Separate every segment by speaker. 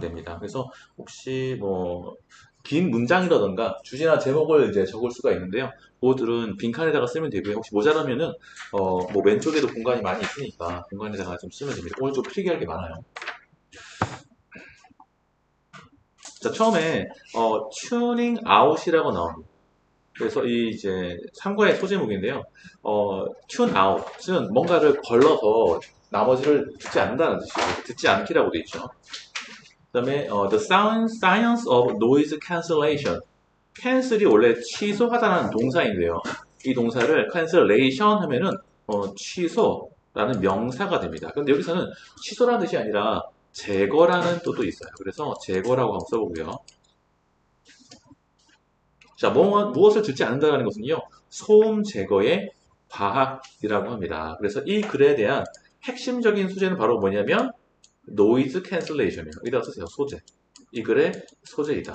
Speaker 1: 됩니다. 그래서 혹시 뭐 긴 문장이라던가 주제나 제목을 이제 적을 수가 있는데요. 그것들은 빈칸에다가 쓰면 되고요. 혹시 모자라면은 뭐 왼쪽에도 공간이 많이 있으니까 공간에다가 좀 쓰면 됩니다. 오늘 좀 필기할 게 많아요. 자, 처음에 tuning out이라고 나옵니다. 그래서 이 이제 3과의 소제목인데요. tune out은 뭔가를 걸러서 나머지를 듣지 않는다는 뜻이에요. 듣지 않기라고 돼 있죠. 그다음에 science of noise cancellation. 캔슬이 원래 취소하다는 동사인데요. 이 동사를 cancellation 하면은 취소라는 명사가 됩니다. 근데 여기서는 취소라는 뜻이 아니라 제거라는 뜻도 있어요. 그래서 제거라고 한번 써보고요. 자, 무엇을 듣지 않는다는 것은요, 소음 제거의 과학이라고 합니다. 그래서 이 글에 대한 핵심적인 소재는 바로 뭐냐면, 노이즈 캔슬레이션이에요. 여기다 쓰세요, 소재. 이 글의 소재이다.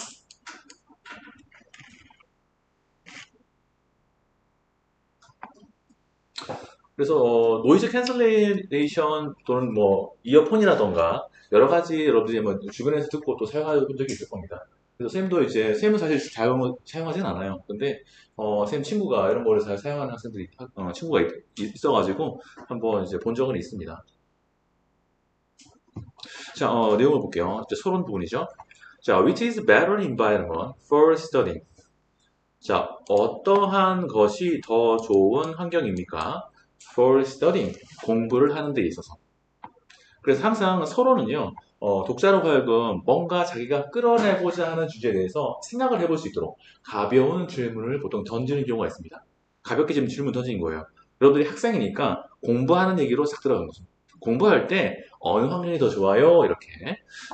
Speaker 1: 그래서 노이즈 캔슬레이션 또는 뭐 이어폰이라던가 여러 가지 여러분들이 뭐 주변에서 듣고 또 사용해 본 적이 있을 겁니다. 그래서 쌤도 이제 쌤은 사실 잘 사용하진 않아요. 근데 쌤 친구가 이런 거를 잘 사용하는 학생들이 친구가 있어가지고 한번 이제 본 적은 있습니다. 자, 내용을 볼게요. 이제 서론 부분이죠. 자, which is better environment for studying? 자, 어떠한 것이 더 좋은 환경입니까? For studying, 공부를 하는 데 있어서. 그래서 항상 서론은요, 독자로 하여금 뭔가 자기가 끌어내고자 하는 주제에 대해서 생각을 해볼 수 있도록 가벼운 질문을 보통 던지는 경우가 있습니다. 가볍게 지금 질문 던진 거예요. 여러분들이 학생이니까 공부하는 얘기로 싹 들어가는 거죠. 공부할 때 어느 환경이 더 좋아요? 이렇게.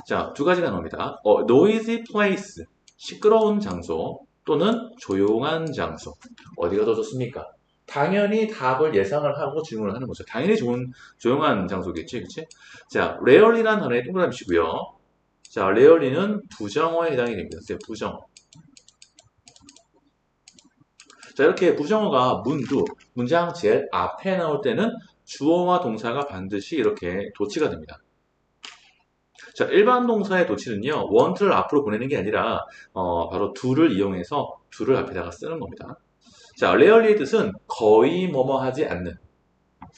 Speaker 1: 자, 두 가지가 나옵니다. noisy place, 시끄러운 장소 또는 조용한 장소. 어디가 더 좋습니까? 당연히 답을 예상을 하고 질문을 하는 거죠. 당연히 조용한 장소겠지, 그치? 자, rarely라는 단어에 동그라미 치고요. 자, rarely는 부정어에 해당이 됩니다. 부정어. 자, 이렇게 부정어가 문장 제일 앞에 나올 때는 주어와 동사가 반드시 이렇게 도치가 됩니다. 자, 일반 동사의 도치는요, want를 앞으로 보내는 게 아니라, 바로 do를 이용해서 do를 앞에다가 쓰는 겁니다. 자, rarely의 뜻은 거의 뭐뭐 하지 않는.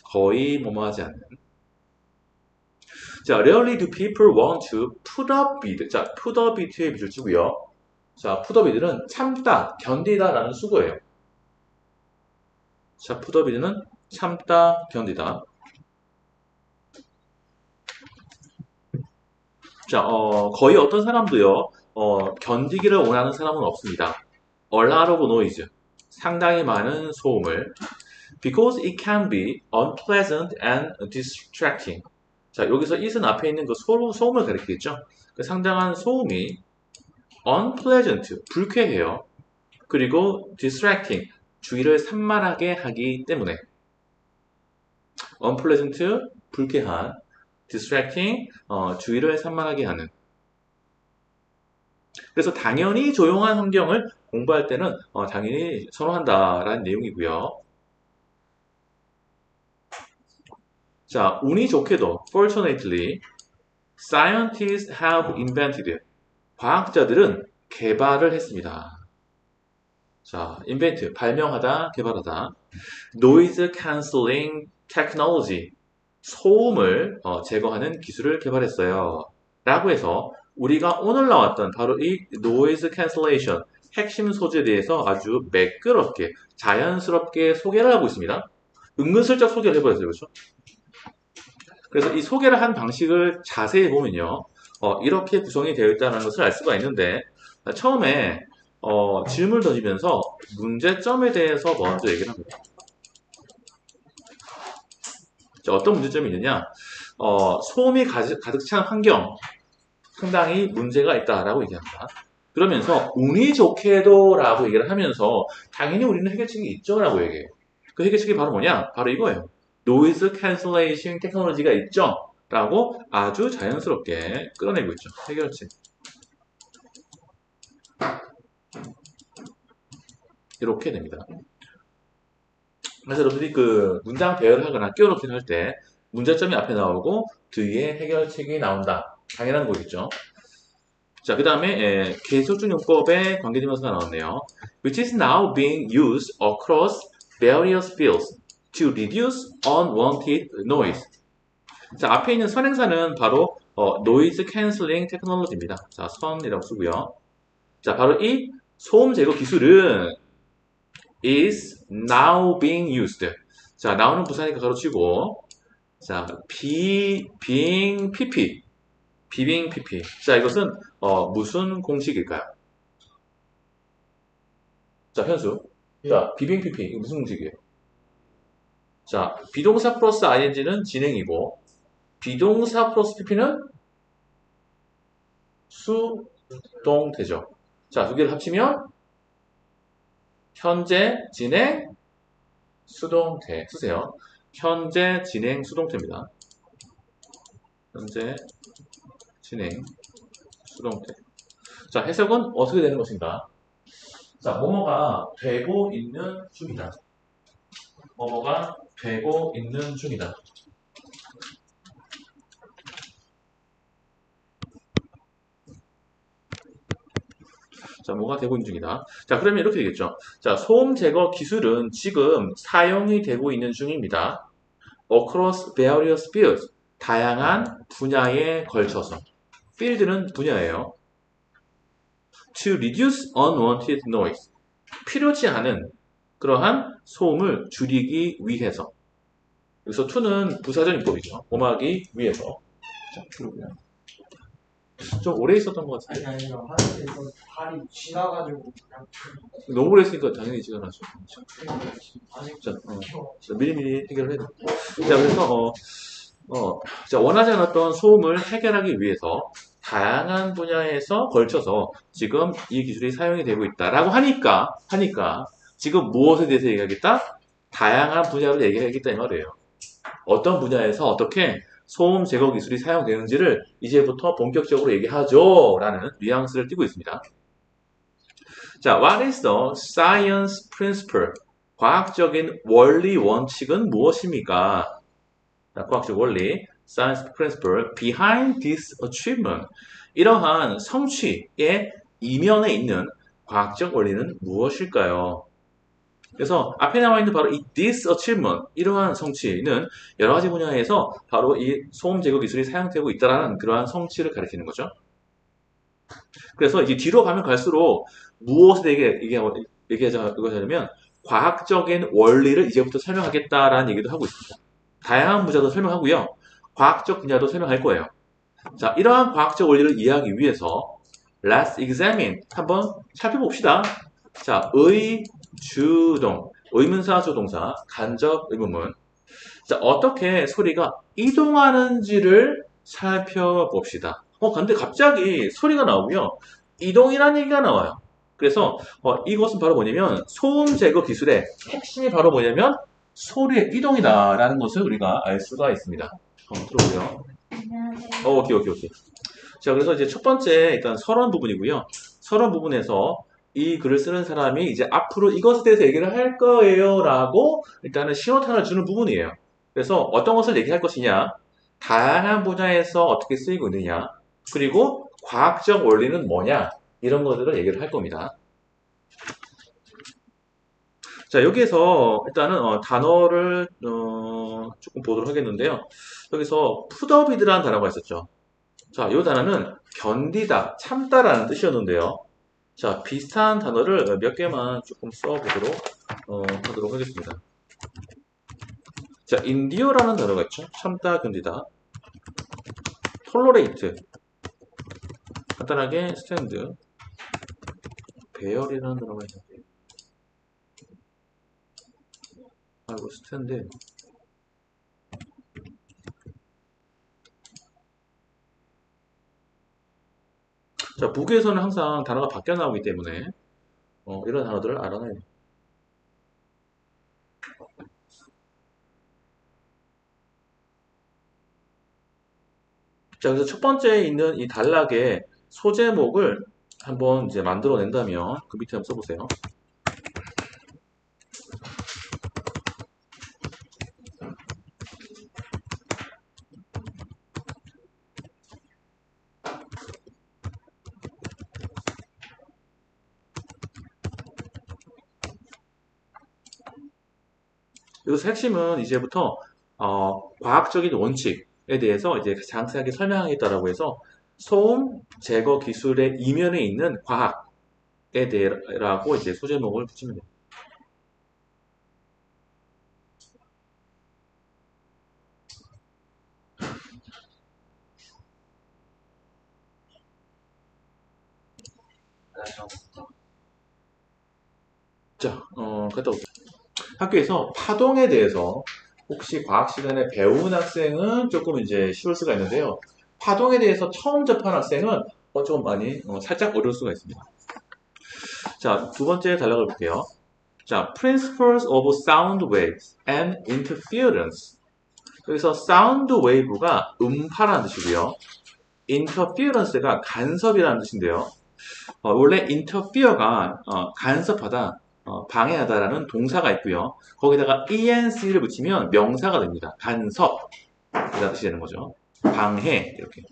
Speaker 1: 거의 뭐뭐 하지 않는. 자, rarely do people want to put up with. 자, put up with의 밑줄 치고요. 자, put up with는 참다, 견디다 라는 수거예요. 자, put up with는 참다, 견디다. 자, 거의 어떤 사람도요, 견디기를 원하는 사람은 없습니다. A lot of noise. 상당히 많은 소음을. Because it can be unpleasant and distracting. 자, 여기서 it은 앞에 있는 그 소음을 가리키겠죠? 그 상당한 소음이 unpleasant, 불쾌해요. 그리고 distracting, 주의를 산만하게 하기 때문에. unpleasant, 불쾌한, distracting, 주의를 산만하게 하는. 그래서 당연히 조용한 환경을 공부할 때는 당연히 선호한다라는 내용이고요. 자, 운이 좋게도 fortunately, scientists have invented. 과학자들은 개발을 했습니다. 자, invent, 발명하다, 개발하다. noise cancelling technology, 소음을 제거하는 기술을 개발했어요. 라고 해서 우리가 오늘 나왔던 바로 이 noise cancellation, 핵심 소재에 대해서 아주 매끄럽게, 자연스럽게 소개를 하고 있습니다. 은근슬쩍 소개를 해버렸어요. 그렇죠? 그래서 이 소개를 한 방식을 자세히 보면요. 이렇게 구성이 되어 있다는 것을 알 수가 있는데, 처음에 질문을 던지면서 문제점에 대해서 먼저 얘기를 합니다. 자, 어떤 문제점이 있느냐? 소음이 가득 찬 환경, 상당히 문제가 있다라고 얘기합니다. 그러면서 운이 좋게도라고 얘기를 하면서 당연히 우리는 해결책이 있죠라고 얘기해요. 그 해결책이 바로 뭐냐? 바로 이거예요. 노이즈 캔슬레이션 테크놀로지가 있죠? 라고 아주 자연스럽게 끌어내고 있죠. 해결책. 이렇게 됩니다. 그래서 여러분들이 그 문장 배열을 하거나 끼워 넣기를 할 때 문제점이 앞에 나오고 뒤에 해결책이 나온다. 당연한 거겠죠. 자, 그 다음에 계속적용법의 관계대명사가 나왔네요. Which is now being used across various fields to reduce unwanted noise. 자, 앞에 있는 선행사는 바로 noise cancelling technology입니다. 자, 선이라고 쓰고요. 자, 바로 이 소음 제거 기술은 is now being used. 자, now는 부사니까 가로치고, 자, being pp. being pp. 자, 이것은 무슨 공식일까요? 자, 현수. 자, being pp. 이거 무슨 공식이에요? 자, 비동사 플러스 ing는 진행이고, 비동사 플러스 pp는 수동태죠. 자, 두 개를 합치면 현재, 진행, 수동태 쓰세요. 현재, 진행, 수동태입니다. 현재, 진행, 수동태. 자, 해석은 어떻게 되는 것인가? 자, 뭐뭐가 되고 있는 중이다. 뭐뭐가 되고 있는 중이다. 자, 뭐가 되고 있는 중이다. 자, 그러면 이렇게 되겠죠. 자, 소음 제거 기술은 지금 사용이 되고 있는 중입니다. Across various fields. 다양한 분야에 걸쳐서. field는 분야예요. To reduce unwanted noise. 필요치 않은 그러한 소음을 줄이기 위해서. 여기서 to는 부사적인법이죠. 뭐하기 위해서. 자, 그러고요. 좀 오래 있었던 것 같아요.
Speaker 2: 아니 아니요 하늘에서 발이 지나가지고 그냥
Speaker 1: 너무 오래 했으니까 당연히 지나가죠.
Speaker 2: 아직
Speaker 1: 자, 자, 미리미리 해결을 해야 돼. 자, 그래서 자, 원하지 않았던 소음을 해결하기 위해서 다양한 분야에서 걸쳐서 지금 이 기술이 사용이 되고 있다라고 하니까 지금 무엇에 대해서 얘기하겠다? 다양한 분야로 얘기하겠다 이 말이에요. 어떤 분야에서 어떻게 소음 제거 기술이 사용되는지를 이제부터 본격적으로 얘기하죠 라는 뉘앙스를 띠고 있습니다. 자, what is the science principle? 과학적인 원리 원칙은 무엇입니까? 자, 과학적 원리, science principle behind this achievement. 이러한 성취의 이면에 있는 과학적 원리는 무엇일까요? 그래서 앞에 나와 있는 바로 이 this achievement, 이러한 성취는 여러 가지 분야에서 바로 이 소음 제거 기술이 사용되고 있다는 그러한 성취를 가리키는 거죠. 그래서 이제 뒤로 가면 갈수록 무엇에 대해 얘기하자면 과학적인 원리를 이제부터 설명하겠다라는 얘기도 하고 있습니다. 다양한 분야도 설명하고요. 과학적 분야도 설명할 거예요. 자, 이러한 과학적 원리를 이해하기 위해서 Let's examine. 한번 살펴봅시다. 자, 주동, 의문사, 조동사, 간접 의문문. 자, 어떻게 소리가 이동하는지를 살펴봅시다. 근데 갑자기 소리가 나오고요. 이동이라는 얘기가 나와요. 그래서 이것은 바로 뭐냐면 소음 제거 기술의 핵심이 바로 뭐냐면 소리의 이동이다라는 것을 우리가 알 수가 있습니다. 들어보세요. 오케이. 자, 그래서 이제 첫 번째 일단 서론 부분이고요. 서론 부분에서 이 글을 쓰는 사람이 이제 앞으로 이것에 대해서 얘기를 할 거예요 라고 일단은 신호탄을 주는 부분이에요. 그래서 어떤 것을 얘기할 것이냐, 다양한 분야에서 어떻게 쓰이고 있느냐, 그리고 과학적 원리는 뭐냐, 이런 것들을 얘기를 할 겁니다. 자, 여기에서 일단은 단어를 조금 보도록 하겠는데요. 여기서 푸더비드라는 단어가 있었죠. 자, 이 단어는 견디다, 참다라는 뜻이었는데요. 자, 비슷한 단어를 몇 개만 조금 써보도록 하도록 하겠습니다. 자, endur라는 단어가 있죠. 참다, 견디다. tolerate, 간단하게 stand. bear이라는 단어가 있는데, 아이고, stand. 자, 북에서는 항상 단어가 바뀌어 나오기 때문에 이런 단어들을 알아놔야 돼요. 자, 그래서 첫 번째 있는 이 단락의 소제목을 한번 이제 만들어낸다면 그 밑에 한번 써보세요. 여기서 핵심은 이제부터 과학적인 원칙에 대해서 이제 상세하게 설명하겠다라고 해서 소음 제거 기술의 이면에 있는 과학에 대해라고 이제 소제목을 붙이면 됩니다. 자, 갔다 올게요. 학교에서 파동에 대해서 혹시 과학 시간에 배운 학생은 조금 이제 쉬울 수가 있는데요. 파동에 대해서 처음 접한 학생은 좀 많이 살짝 어려울 수가 있습니다. 자, 두 번째 단락을 볼게요. 자, Principles of Sound Waves and Interference. 여기서 Sound Wave가 음파라는 뜻이고요. Interference가 간섭이라는 뜻인데요. 원래 interfere가 간섭하다, 방해하다라는 동사가 있고요. 거기다가 enc를 붙이면 명사가 됩니다. 간섭 이라는 뜻이 되는 거죠. 방해 이렇게.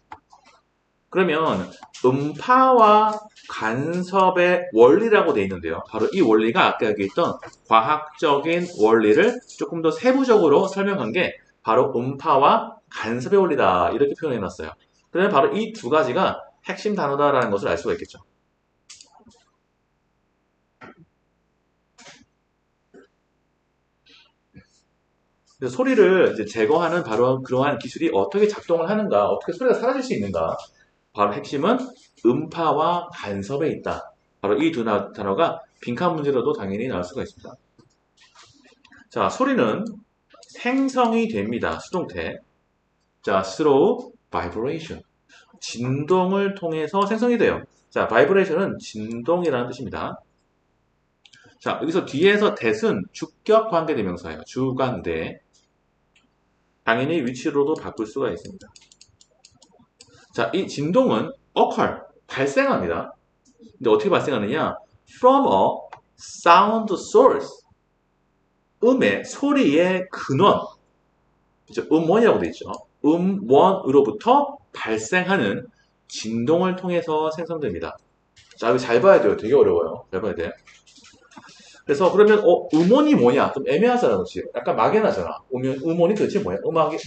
Speaker 1: 그러면 음파와 간섭의 원리라고 되어 있는데요. 바로 이 원리가 아까 얘기했던 과학적인 원리를 조금 더 세부적으로 설명한 게 바로 음파와 간섭의 원리다 이렇게 표현해 놨어요. 그러면 바로 이 두 가지가 핵심 단어다라는 것을 알 수가 있겠죠. 그래서 소리를 이제 제거하는 바로 그러한 기술이 어떻게 작동을 하는가, 어떻게 소리가 사라질 수 있는가. 바로 핵심은 음파와 간섭에 있다. 바로 이 두 단어가 빈칸 문제로도 당연히 나올 수가 있습니다. 자, 소리는 생성이 됩니다. 수동태. 자, through vibration. 진동을 통해서 생성이 돼요. 자, vibration은 진동이라는 뜻입니다. 자, 여기서 뒤에서 that은 주격 관계대명사예요. 주관대. 당연히 위치로도 바꿀 수가 있습니다. 자, 이 진동은 occur, 발생합니다. 근데 어떻게 발생하느냐? From a sound source. 소리의 근원. 그죠? 음원이라고 되어 있죠. 음원으로부터 발생하는 진동을 통해서 생성됩니다. 자, 이거 잘 봐야 돼요. 되게 어려워요. 잘 봐야 돼. 그래서 그러면 음원이 뭐냐? 좀 애매하잖아, 그렇지? 약간 막연하잖아. 음원이 도대체 뭐야? 음악이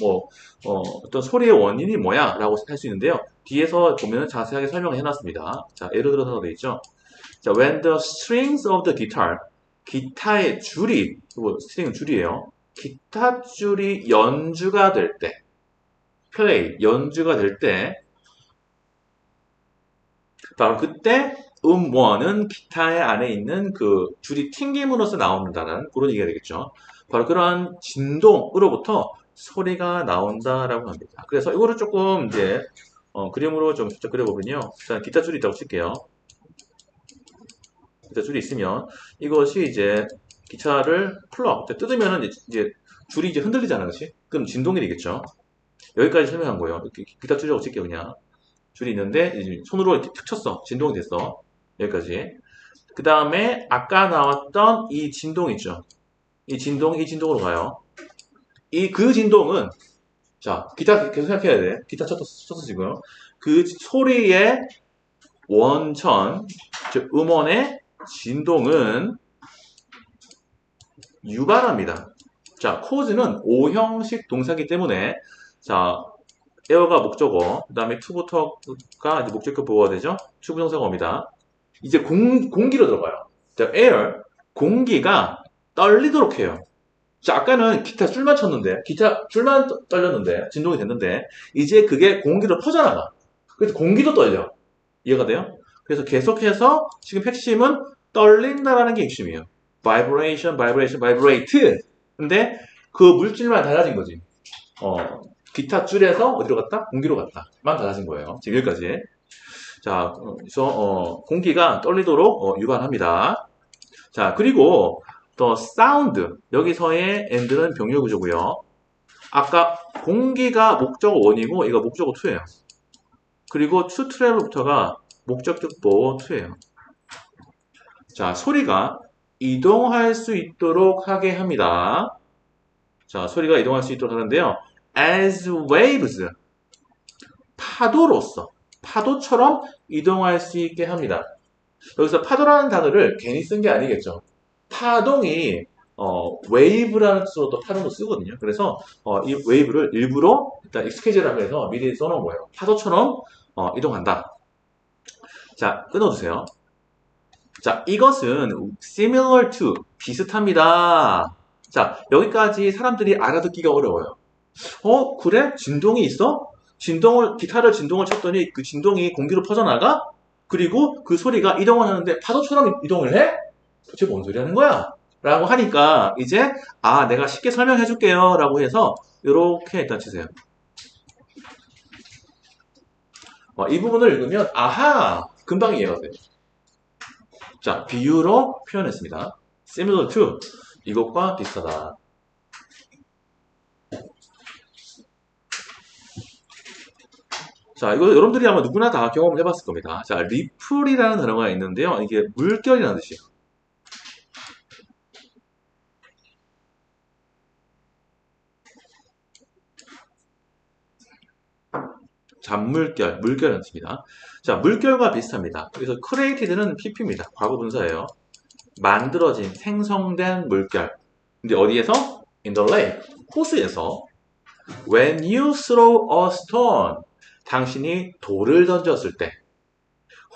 Speaker 1: 어떤 소리의 원인이 뭐야? 라고 할 수 있는데요. 뒤에서 보면 자세하게 설명을 해놨습니다. 자, 예를 들어서 되어 있죠. 자, when the strings of the guitar, 기타의 줄이, 스트링은 줄이에요. 기타 줄이 연주가 될 때, play, 연주가 될 때, 바로 그때 음원은 기타의 안에 있는 그 줄이 튕김으로써 나온다는 그런 얘기가 되겠죠. 바로 그러한 진동으로부터 소리가 나온다라고 합니다. 그래서 이거를 조금 이제 그림으로 좀 직접 그려보면요. 자, 기타 줄이 있다고 칠게요. 기타 줄이 있으면 이것이 이제 기타를 뜯으면은 이제 줄이 이제 흔들리잖아요, 그렇지? 그럼 진동이 되겠죠. 여기까지 설명한 거예요. 이렇게 기타 줄이라고 칠게요, 그냥. 줄이 있는데 손으로 이렇게 툭 쳤어. 진동이 됐어. 여기까지. 그 다음에 아까 나왔던 이 진동 있죠. 이 진동으로 가요. 그 진동은 자, 기타 계속 생각해야 돼. 기타 쳤어 지금. 그 소리의 원천, 즉 음원의 진동은 유발합니다. 자, cause는 O형식 동사기 때문에 자, 에어가 목적어, 그 다음에 to부터가 이제 목적격 보호가 되죠. 추부정사어입니다. 이제 공기로 들어가요. 자, air, 공기가 떨리도록 해요. 자, 아까는 기타 줄만 쳤는데, 기타 줄만 떨렸는데, 진동이 됐는데, 이제 그게 공기로 퍼져나가. 그래서 공기도 떨려. 이해가 돼요? 그래서 계속해서 지금 핵심은 떨린다라는 게 핵심이에요. vibration, vibration, vibrate. 근데 그 물질만 달라진 거지. 기타 줄에서 어디로 갔다? 공기로 갔다.만 달라진 거예요. 지금 여기까지. 자, 그래서 공기가 떨리도록 유발합니다. 자, 그리고 더 사운드 여기서의 and는 병렬 구조고요. 아까 공기가 목적어 1이고 이거 목적어 2예요. 그리고 to travel부터가 목적격 보호 2예요. 자, 소리가 이동할 수 있도록 하게 합니다. 자, 소리가 이동할 수 있도록 하는데요. as waves 파도로서 파도처럼 이동할 수 있게 합니다. 여기서 파도라는 단어를 괜히 쓴 게 아니겠죠. 파동이 wave라는 뜻으로도 파도도 쓰거든요. 그래서 이 wave를 일부러 일단 excuse라고 해서 미리 써놓은 거예요. 파도처럼 이동한다. 자, 끊어주세요. 자, 이것은 similar to, 비슷합니다. 자, 여기까지 사람들이 알아듣기가 어려워요. 그래? 진동이 있어? 기타를 진동을 쳤더니 그 진동이 공기로 퍼져나가? 그리고 그 소리가 이동을 하는데 파도처럼 이동을 해? 도대체 뭔 소리 하는 거야? 라고 하니까 이제 내가 쉽게 설명해 줄게요 라고 해서 이렇게 일단 치세요. 이 부분을 읽으면 아하! 금방 이해가 돼요. 자, 비유로 표현했습니다. similar to, 이것과 비슷하다. 자, 이거 여러분들이 아마 누구나 다 경험을 해봤을 겁니다. 자, 리플이라는 단어가 있는데요. 이게 물결이라는 뜻이에요. 잔물결, 물결이라는 뜻입니다. 자, 물결과 비슷합니다. 그래서 created는 pp입니다. 과거 분사예요. 만들어진, 생성된 물결. 근데 어디에서? In the lake, 호수에서. When you throw a stone, 당신이 돌을 던졌을 때.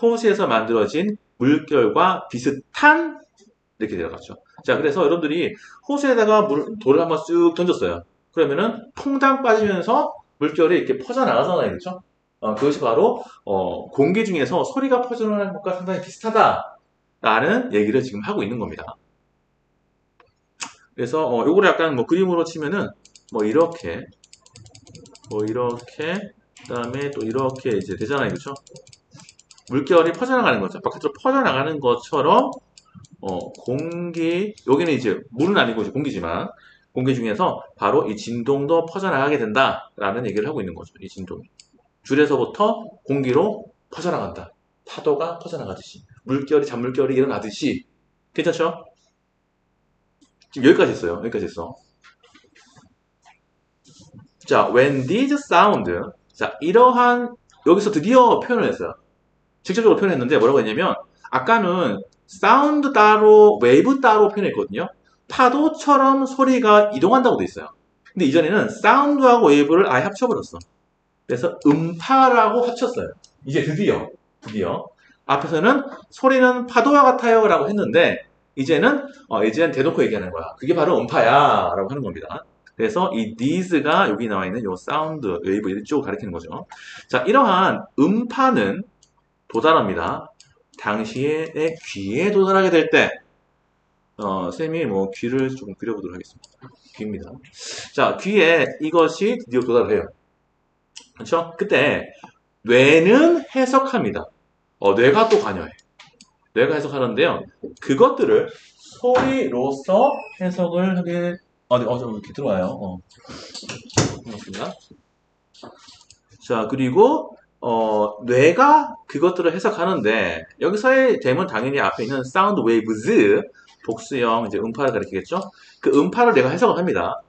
Speaker 1: 호수에서 만들어진 물결과 비슷한 이렇게 들어갔죠. 자, 그래서 여러분들이 호수에다가 돌을 한번 쓱 던졌어요. 그러면은 퐁당 빠지면서 물결이 이렇게 퍼져나가잖아요. 그렇죠? 그것이 바로 공기 중에서 소리가 퍼져나가는 것과 상당히 비슷하다라는 얘기를 지금 하고 있는 겁니다. 그래서 요거를 약간 그림으로 치면은 이렇게 그다음에 또 이렇게 이제 되잖아요. 그렇죠? 물결이 퍼져나가는 거죠. 바깥으로 퍼져나가는 것처럼 공기, 여기는 이제 물은 아니고 이제 공기지만 공기 중에서 바로 이 진동도 퍼져나가게 된다라는 얘기를 하고 있는 거죠. 이 진동이. 줄에서부터 공기로 퍼져나간다. 파도가 퍼져나가듯이. 잔물결이 일어나듯이. 괜찮죠? 지금 여기까지 있어요. 여기까지 있어. 자, when these sound. 자, 이러한, 여기서 드디어 표현을 했어요. 직접적으로 표현했는데 뭐라고 했냐면, 아까는 사운드 따로, 웨이브 따로 표현했거든요. 파도처럼 소리가 이동한다고 돼 있어요. 근데 이전에는 사운드하고 웨이브를 아예 합쳐버렸어. 그래서 음파라고 합쳤어요. 이제 드디어. 앞에서는 소리는 파도와 같아요 라고 했는데, 이제는 대놓고 얘기하는 거야. 그게 바로 음파야 라고 하는 겁니다. 그래서 이 these가 여기 나와 있는 요 사운드, 웨이브 이쪽을 가리키는 거죠. 자, 이러한 음파는 도달합니다. 당시의 귀에 도달하게 될 때, 쌤이 귀를 조금 그려보도록 하겠습니다. 귀입니다. 자, 귀에 이것이 드디어 도달을 해요. 그렇죠? 그때 뇌는 해석합니다. 뇌가 또 관여해. 뇌가 해석하는데요. 그것들을 소리로서 해석을 하게, 좀 이렇게 들어와요. 고맙습니다. 자, 그리고 뇌가 그것들을 해석하는데 여기서의 댐은 당연히 앞에 있는 사운드 웨이브즈 복수형 이제 음파를 가리키겠죠. 그 음파를 내가 해석을 합니다.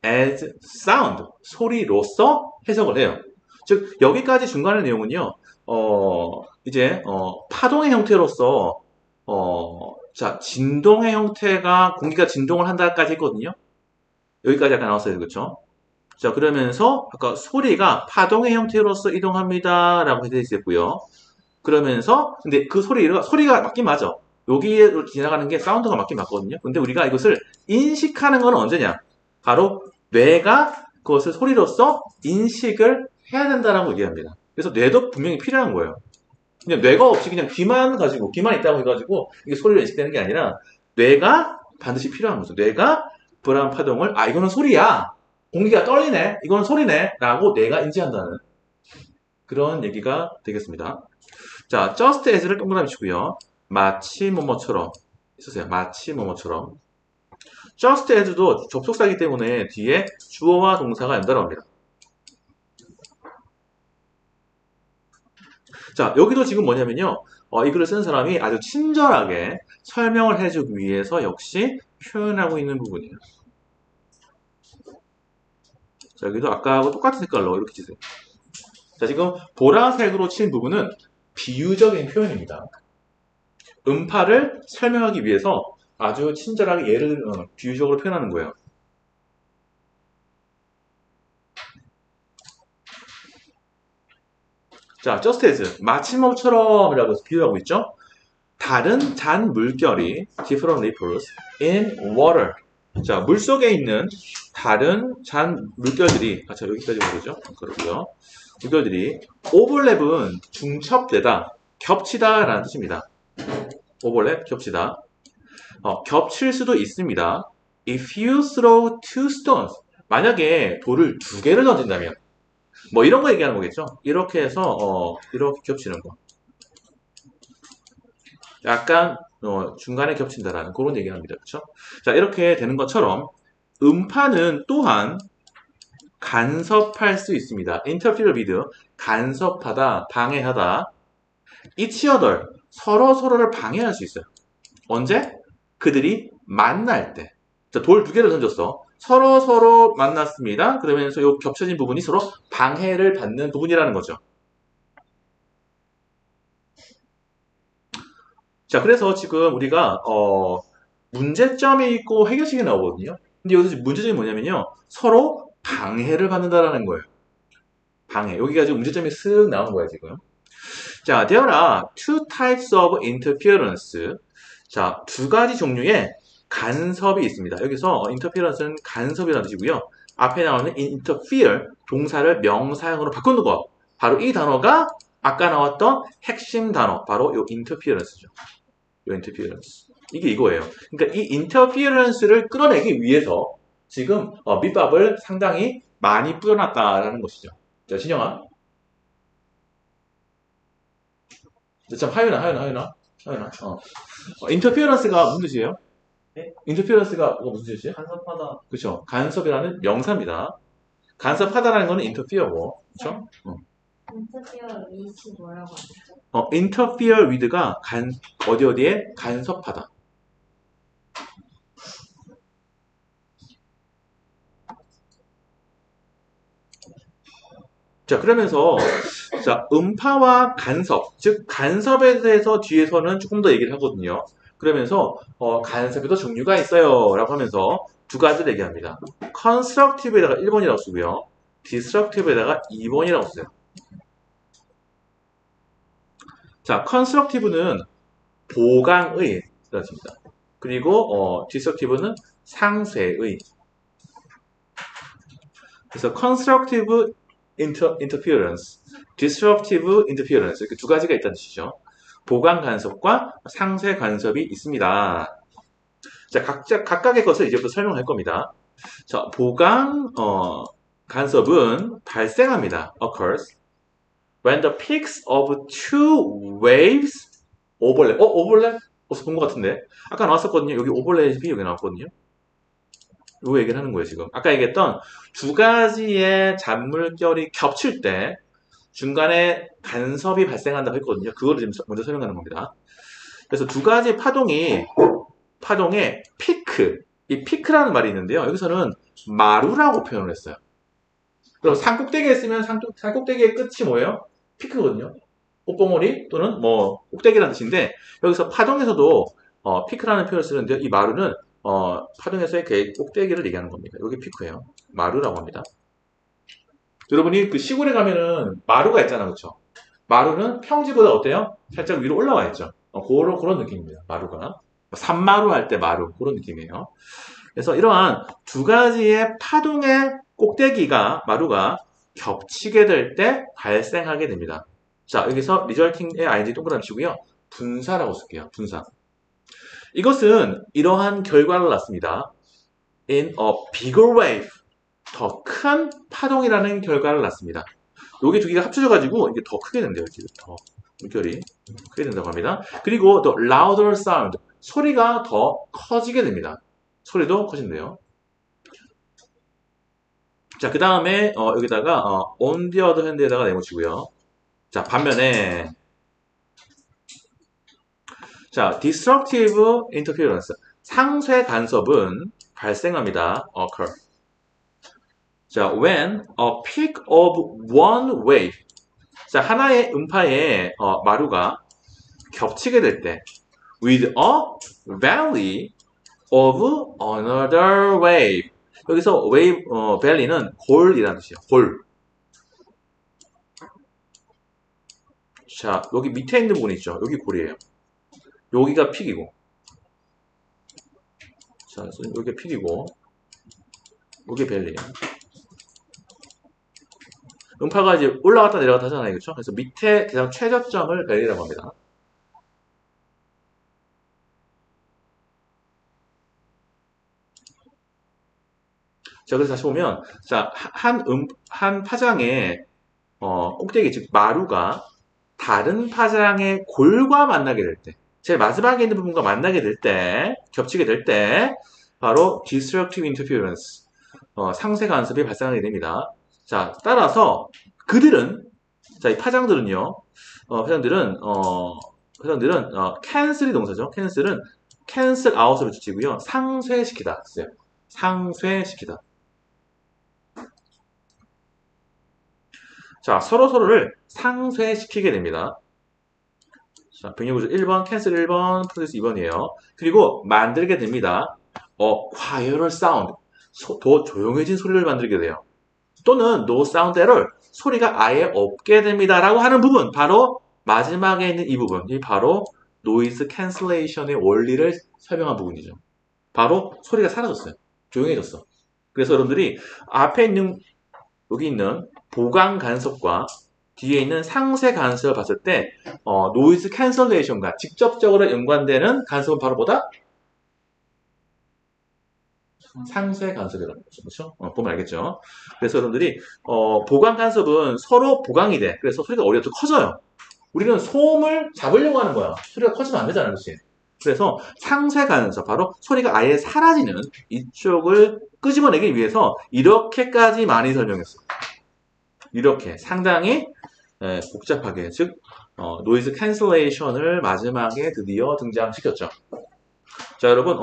Speaker 1: as sound 소리로서 해석을 해요. 즉 여기까지 중간의 내용은요. 이제 파동의 형태로서 자 진동의 형태가 공기가 진동을 한다까지 했거든요. 여기까지 약간 나왔어요, 그렇죠? 자, 그러면서 아까 소리가 파동의 형태로서 이동합니다. 라고 되어 있었고요. 그러면서 근데 그 소리가 맞긴 맞아. 여기에 지나가는 게 사운드가 맞긴 맞거든요. 근데 우리가 이것을 인식하는 건 언제냐? 바로 뇌가 그것을 소리로서 인식을 해야 된다라고 얘기합니다. 그래서 뇌도 분명히 필요한 거예요. 그냥 뇌가 없이 그냥 귀만 있다고 해가지고 이게 소리로 인식되는 게 아니라 뇌가 반드시 필요한 거죠. 뇌가 불안 파동을 이거는 소리야. 공기가 떨리네. 이거는 소리네. 라고 뇌가 인지한다는 그런 얘기가 되겠습니다. 자, just as를 동그라미 치고요. 마치 뭐뭐처럼 있으세요. 마치 뭐뭐처럼. just as도 접속사이기 때문에 뒤에 주어와 동사가 연달아옵니다. 자, 여기도 지금 뭐냐면요. 이 글을 쓴 사람이 아주 친절하게 설명을 해주기 위해서 역시 표현하고 있는 부분이에요. 자, 여기도 아까하고 똑같은 색깔로 이렇게 치세요. 자, 지금 보라색으로 친 부분은 비유적인 표현입니다. 음파를 설명하기 위해서 아주 친절하게 예를 비유적으로 표현하는 거예요. 자, just as 마침목처럼이라고 비유하고 있죠. 다른 잔 물결이 different ripples in water. 자, 물 속에 있는 다른 잔 물결들이 자, 여기까지 모르죠? 그렇고요. 물결들이 overlap은 중첩되다, 겹치다라는 뜻입니다. overlap, 겹치다. 겹칠 수도 있습니다. If you throw two stones. 만약에 돌을 두 개를 던진다면 뭐 이런 거 얘기하는 거겠죠? 이렇게 해서 이렇게 겹치는 거. 약간 중간에 겹친다라는 그런 얘기를 합니다. 그렇죠? 자, 이렇게 되는 것처럼 음파는 또한 간섭할 수 있습니다. interfere with, 간섭하다, 방해하다. each other, 서로를 방해할 수 있어요. 언제? 그들이 만날 때. 자, 돌 두 개를 던졌어. 서로 만났습니다. 그러면서 이 겹쳐진 부분이 서로 방해를 받는 부분이라는 거죠. 자, 그래서 지금 우리가 문제점이 있고 해결책이 나오거든요. 근데 여기서 문제점이 뭐냐면요. 서로 방해를 받는다라는 거예요. 방해. 여기가 지금 문제점이 쓱 나온 거예요, 지금. 자, there are two types of interference. 자, 두 가지 종류의 간섭이 있습니다. 여기서 interference는 간섭이라는 뜻이고요. 앞에 나오는 interfere, 동사를 명사형으로 바꾸는 거. 바로 이 단어가 아까 나왔던 핵심 단어, 바로 이 interference죠. 이 interference. 이게 이거예요. 그러니까 이 interference를 끌어내기 위해서 지금 밑밥을 상당히 많이 뿌려놨다라는 것이죠. 자, 신영아. 참, 하윤아. interference가 무슨 뜻이에요?
Speaker 2: 네?
Speaker 1: interference가 무슨 뜻이에요?
Speaker 2: 간섭하다.
Speaker 1: 그렇죠. 간섭이라는 명사입니다. 간섭하다라는 거는 interfere고, 그렇죠?
Speaker 3: 인터뷰어 위치 뭐라고 하죠?
Speaker 1: interfere with가 어디에 간섭하다. 자, 그러면서 자, 음파와 간섭, 즉 간섭에 대해서 뒤에서는 조금 더 얘기를 하거든요. 그러면서 간섭에도 종류가 있어요 라고 하면서 두 가지를 얘기합니다. constructive에다가 1번이라고 쓰고요. destructive에다가 2번이라고 써요. 자, constructive는 보강의 뜻입니다. 그리고 destructive는 상쇄의. 그래서 constructive interference, disruptive interference 이렇게 두 가지가 있다는 뜻이죠. 보강 간섭과 상쇄 간섭이 있습니다. 자, 각각의 것을 이제부터 설명할 겁니다. 자, 보강 간섭은 발생합니다. occurs when the peaks of two waves overlap. overlap? 어디서 본 것 같은데. 아까 나왔었거든요. 여기 overlap이 여기 나왔거든요. 요 얘기를 하는 거예요, 지금. 아까 얘기했던 두 가지의 잔물결이 겹칠 때 중간에 간섭이 발생한다고 했거든요. 그거를 지금 먼저 설명하는 겁니다. 그래서 두 가지 파동의 피크, 이 피크라는 말이 있는데요. 여기서는 마루라고 표현을 했어요. 그럼 산꼭대기에 있으면 산꼭대기의 끝이 뭐예요? 피크거든요. 꽃봉오리 또는 뭐 꼭대기라는 뜻인데 여기서 파동에서도 피크라는 표현을 쓰는데요. 이 마루는 파동에서의 그 꼭대기를 얘기하는 겁니다. 여기 피크예요. 마루라고 합니다. 여러분이 그 시골에 가면은 마루가 있잖아, 그렇죠? 마루는 평지보다 어때요? 살짝 위로 올라와 있죠. 그런 느낌입니다. 마루가 산마루 할 때 마루 그런 느낌이에요. 그래서 이러한 두 가지의 파동의 꼭대기가 마루가 겹치게 될 때 발생하게 됩니다. 자, 여기서 resulting의 ing 동그라미 치고요. 분사라고 쓸게요. 분사. 이것은 이러한 결과를 낳습니다. in a bigger wave. 더 큰 파동이라는 결과를 낳습니다. 여기 두 개가 합쳐져가지고 이게 더 크게 된대요. 지금 더 물결이 크게 된다고 합니다. 그리고 the louder sound. 소리가 더 커지게 됩니다. 소리도 커진대요. 자, 그 다음에 여기다가 on the other hand에다가 내모치고요. 자, 반면에 자, destructive interference. 상쇄 간섭은 발생합니다. occur. 자, when a peak of one wave. 자, 하나의 음파의 마루가 겹치게 될 때 with a valley of another wave. 여기서 wave, valley는 골이라는 뜻이에요. 골. 자, 여기 밑에 있는 부분 있죠? 여기 골이에요. 여기가 픽이고. 자, 그래서 여기가 픽이고. 여기 밸리예요. 음파가 이제 올라갔다 내려갔다 하잖아요. 그렇죠? 그래서 밑에 가장 최저점을 밸리라고 합니다. 자, 그래서 다시 보면, 자, 한 파장의, 꼭대기, 즉, 마루가 다른 파장의 골과 만나게 될 때, 제일 마지막에 있는 부분과 만나게 될 때, 겹치게 될 때, 바로 destructive interference, 상쇄 간섭이 발생하게 됩니다. 자, 따라서 그들은, 자, 이 파장들은요, 회장들은, cancel이 동사죠. cancel은 cancel out으로 붙이고요. 상쇄시키다. 써요. 상쇄시키다. 자, 서로를 상쇄시키게 됩니다. 자, 병렬구조 1번, 캔슬 1번, 프로세스 2번이에요. 그리고 만들게 됩니다. quieter sound. 더 조용해진 소리를 만들게 돼요. 또는 no sound error. 소리가 아예 없게 됩니다. 라고 하는 부분. 바로 마지막에 있는 이 부분. 이 바로 노이즈 캔슬레이션의 원리를 설명한 부분이죠. 바로 소리가 사라졌어요. 조용해졌어. 그래서 여러분들이 앞에 있는 여기 있는 보강 간섭과 뒤에 있는 상쇄 간섭을 봤을 때 노이즈 캔슬레이션과 직접적으로 연관되는 간섭은 바로 뭐다? 상쇄 간섭이라는 거죠. 그렇죠? 보면 알겠죠? 그래서 여러분들이 보강 간섭은 서로 보강이 돼. 그래서 소리가 오히려 더 커져요. 우리는 소음을 잡으려고 하는 거야. 소리가 커지면 안 되잖아, 그렇지? 그래서 상쇄 간섭, 바로 소리가 아예 사라지는 이쪽을 끄집어내기 위해서 이렇게까지 많이 설명했어요. 이렇게 상당히 복잡하게, 즉 노이즈 캔슬레이션을 마지막에 드디어 등장시켰죠. 자, 여러분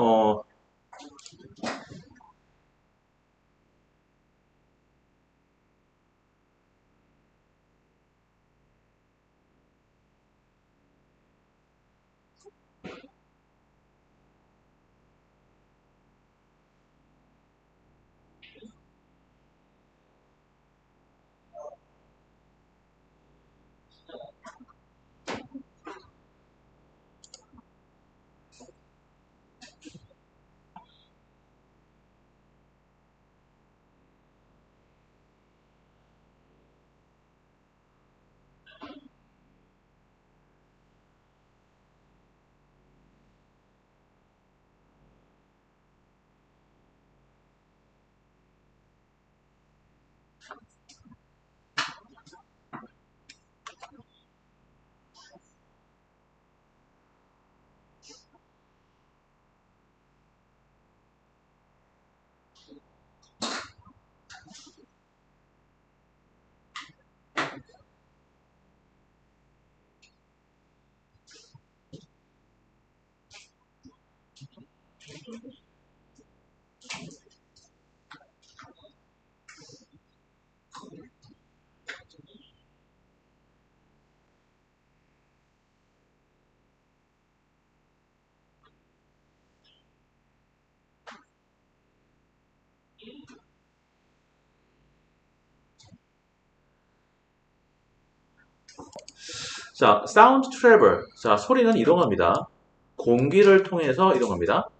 Speaker 1: 자, sound travel. 자, 소리는 이동합니다. 공기를 통해서 이동합니다.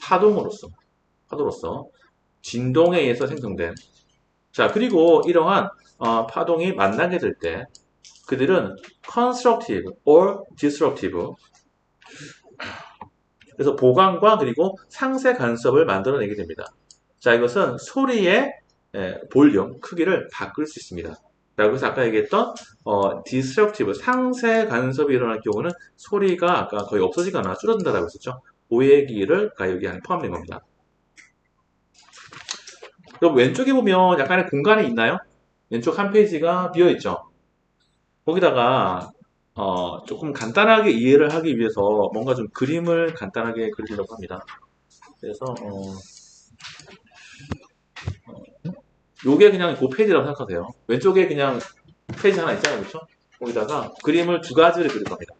Speaker 1: 파도로서 진동에 의해서 생성된. 자, 그리고 이러한 파동이 만나게 될 때 그들은 constructive or destructive. 그래서 보강과 그리고 상쇄 간섭을 만들어내게 됩니다. 자, 이것은 소리의 볼륨, 크기를 바꿀 수 있습니다. 자, 그래서 아까 얘기했던 destructive, 상쇄 간섭이 일어날 경우는 소리가 아까 거의 없어지거나 줄어든다라고 했었죠. 그 얘기를 여기 안에 포함된 겁니다. 그럼 왼쪽에 보면 약간의 공간이 있나요? 왼쪽 한 페이지가 비어있죠. 거기다가 조금 간단하게 이해를 하기 위해서 뭔가 좀 그림을 간단하게 그리려고 합니다. 그래서 요게 그냥 그 페이지라고 생각하세요. 왼쪽에 그냥 페이지 하나 있잖아요. 그렇죠? 거기다가 그림을 두 가지를 그릴 겁니다.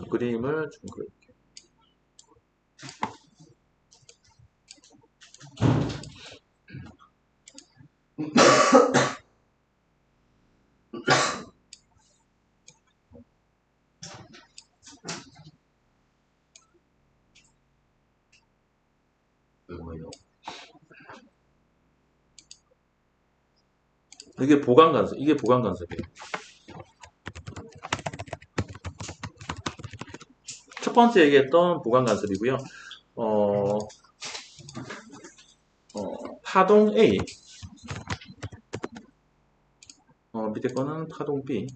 Speaker 1: 그림을 좀 그릴게요.
Speaker 4: 뭐예요?
Speaker 1: 이게 보강 간섭, 이게 보강 간섭이에요. 첫 번째 얘기했던 보강 간섭이고요. 파동 A, 밑에 거는 파동 B.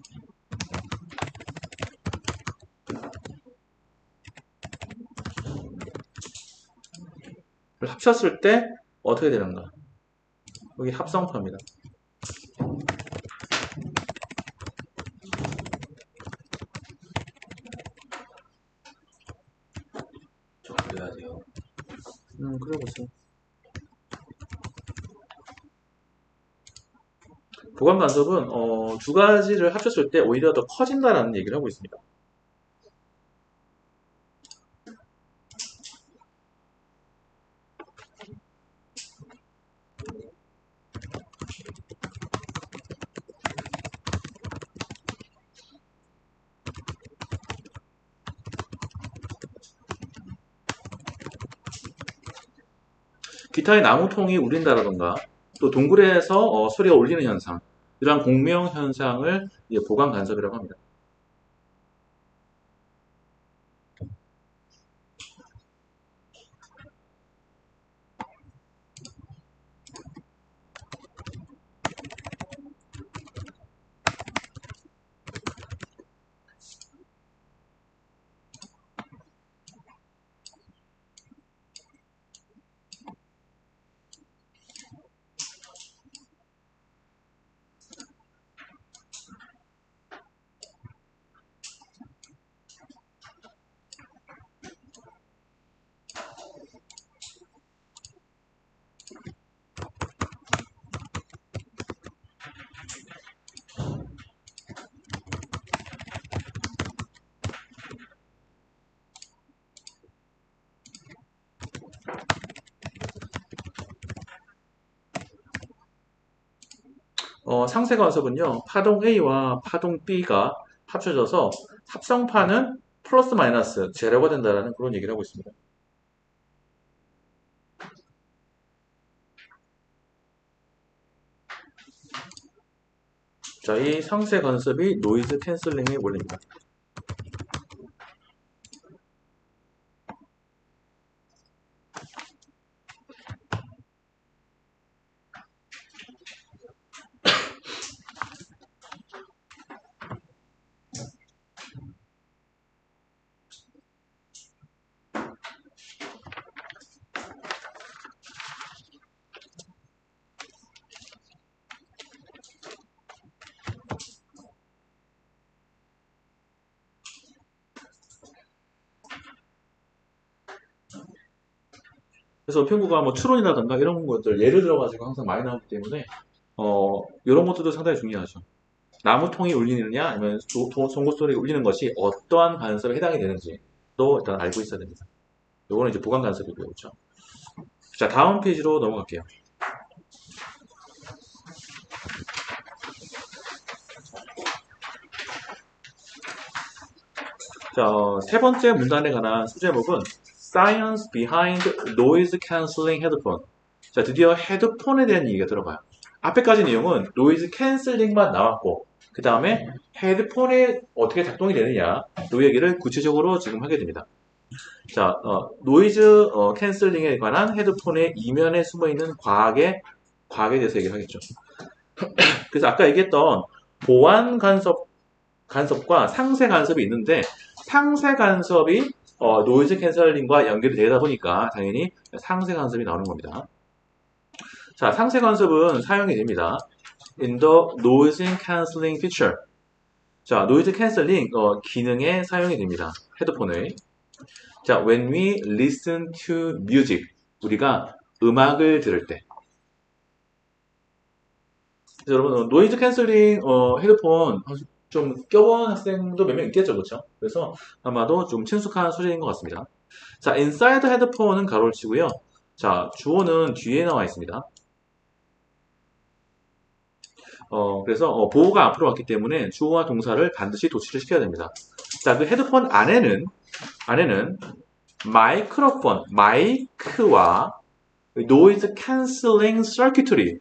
Speaker 1: 를 합쳤을 때 어떻게 되는가? 여기 합성파입니다.
Speaker 4: 저 그래야 돼요.
Speaker 1: 그래 보세요. 보강 간섭은 두 가지를 합쳤을 때 오히려 더 커진다라는 얘기를 하고 있습니다. 기타의 나무통이 울린다라던가 또 동굴에서 소리가 울리는 현상, 이러한 공명 현상을 보강 간섭이라고 합니다. 상세 간섭은요, 파동 A와 파동 B가 합쳐져서 합성파는 플러스 마이너스 제로가 된다는 그런 얘기를 하고 있습니다. 자, 이 상세 간섭이 노이즈 캔슬링의 원리입니다. 그래서 편구가 뭐 추론이라든가 이런 것들 예를 들어가지고 항상 많이 나오기 때문에 이런 것들도 상당히 중요하죠. 나무통이 울리느냐 아니면 송곳 소리가 울리는 것이 어떠한 간섭에 해당이 되는지도 일단 알고 있어야 됩니다. 요거는 이제 보강 간섭이고요. 그렇죠? 자, 다음 페이지로 넘어갈게요. 자, 세 번째 문단에 관한 소제목은 Science Behind Noise Cancelling Headphone. 자, 드디어 헤드폰에 대한 얘기가 들어가요. 앞에까지 내용은 노이즈 캔슬링만 나왔고 그 다음에 헤드폰에 어떻게 작동이 되느냐 이 얘기를 구체적으로 지금 하게 됩니다. 자, 노이즈 캔슬링에 관한 헤드폰의 이면에 숨어있는 과학에 대해서 얘기를 하겠죠. 그래서 아까 얘기했던 보완 간섭과 상세 간섭이 있는데 상세 간섭이 노이즈 캔슬링과 연결이 되다 보니까 당연히 상세 간섭이 나오는 겁니다. 자, 상세 간섭은 사용이 됩니다. In the noise cancelling feature. 자, 노이즈 캔슬링 기능에 사용이 됩니다. 헤드폰의. 자, when we listen to music. 우리가 음악을 들을 때. 여러분, 노이즈 캔슬링 헤드폰 좀 껴본 학생도 몇 명 있겠죠, 그렇죠? 그래서 아마도 좀 친숙한 소리인 것 같습니다. 자, inside 헤드폰은 가로를 치고요. 자, 주어는 뒤에 나와 있습니다. 그래서 보호가 앞으로 왔기 때문에 주어와 동사를 반드시 도치를 시켜야 됩니다. 자, 그 헤드폰 안에는 마이크로폰, 마이크와 노이즈 캔슬링 서큐터리,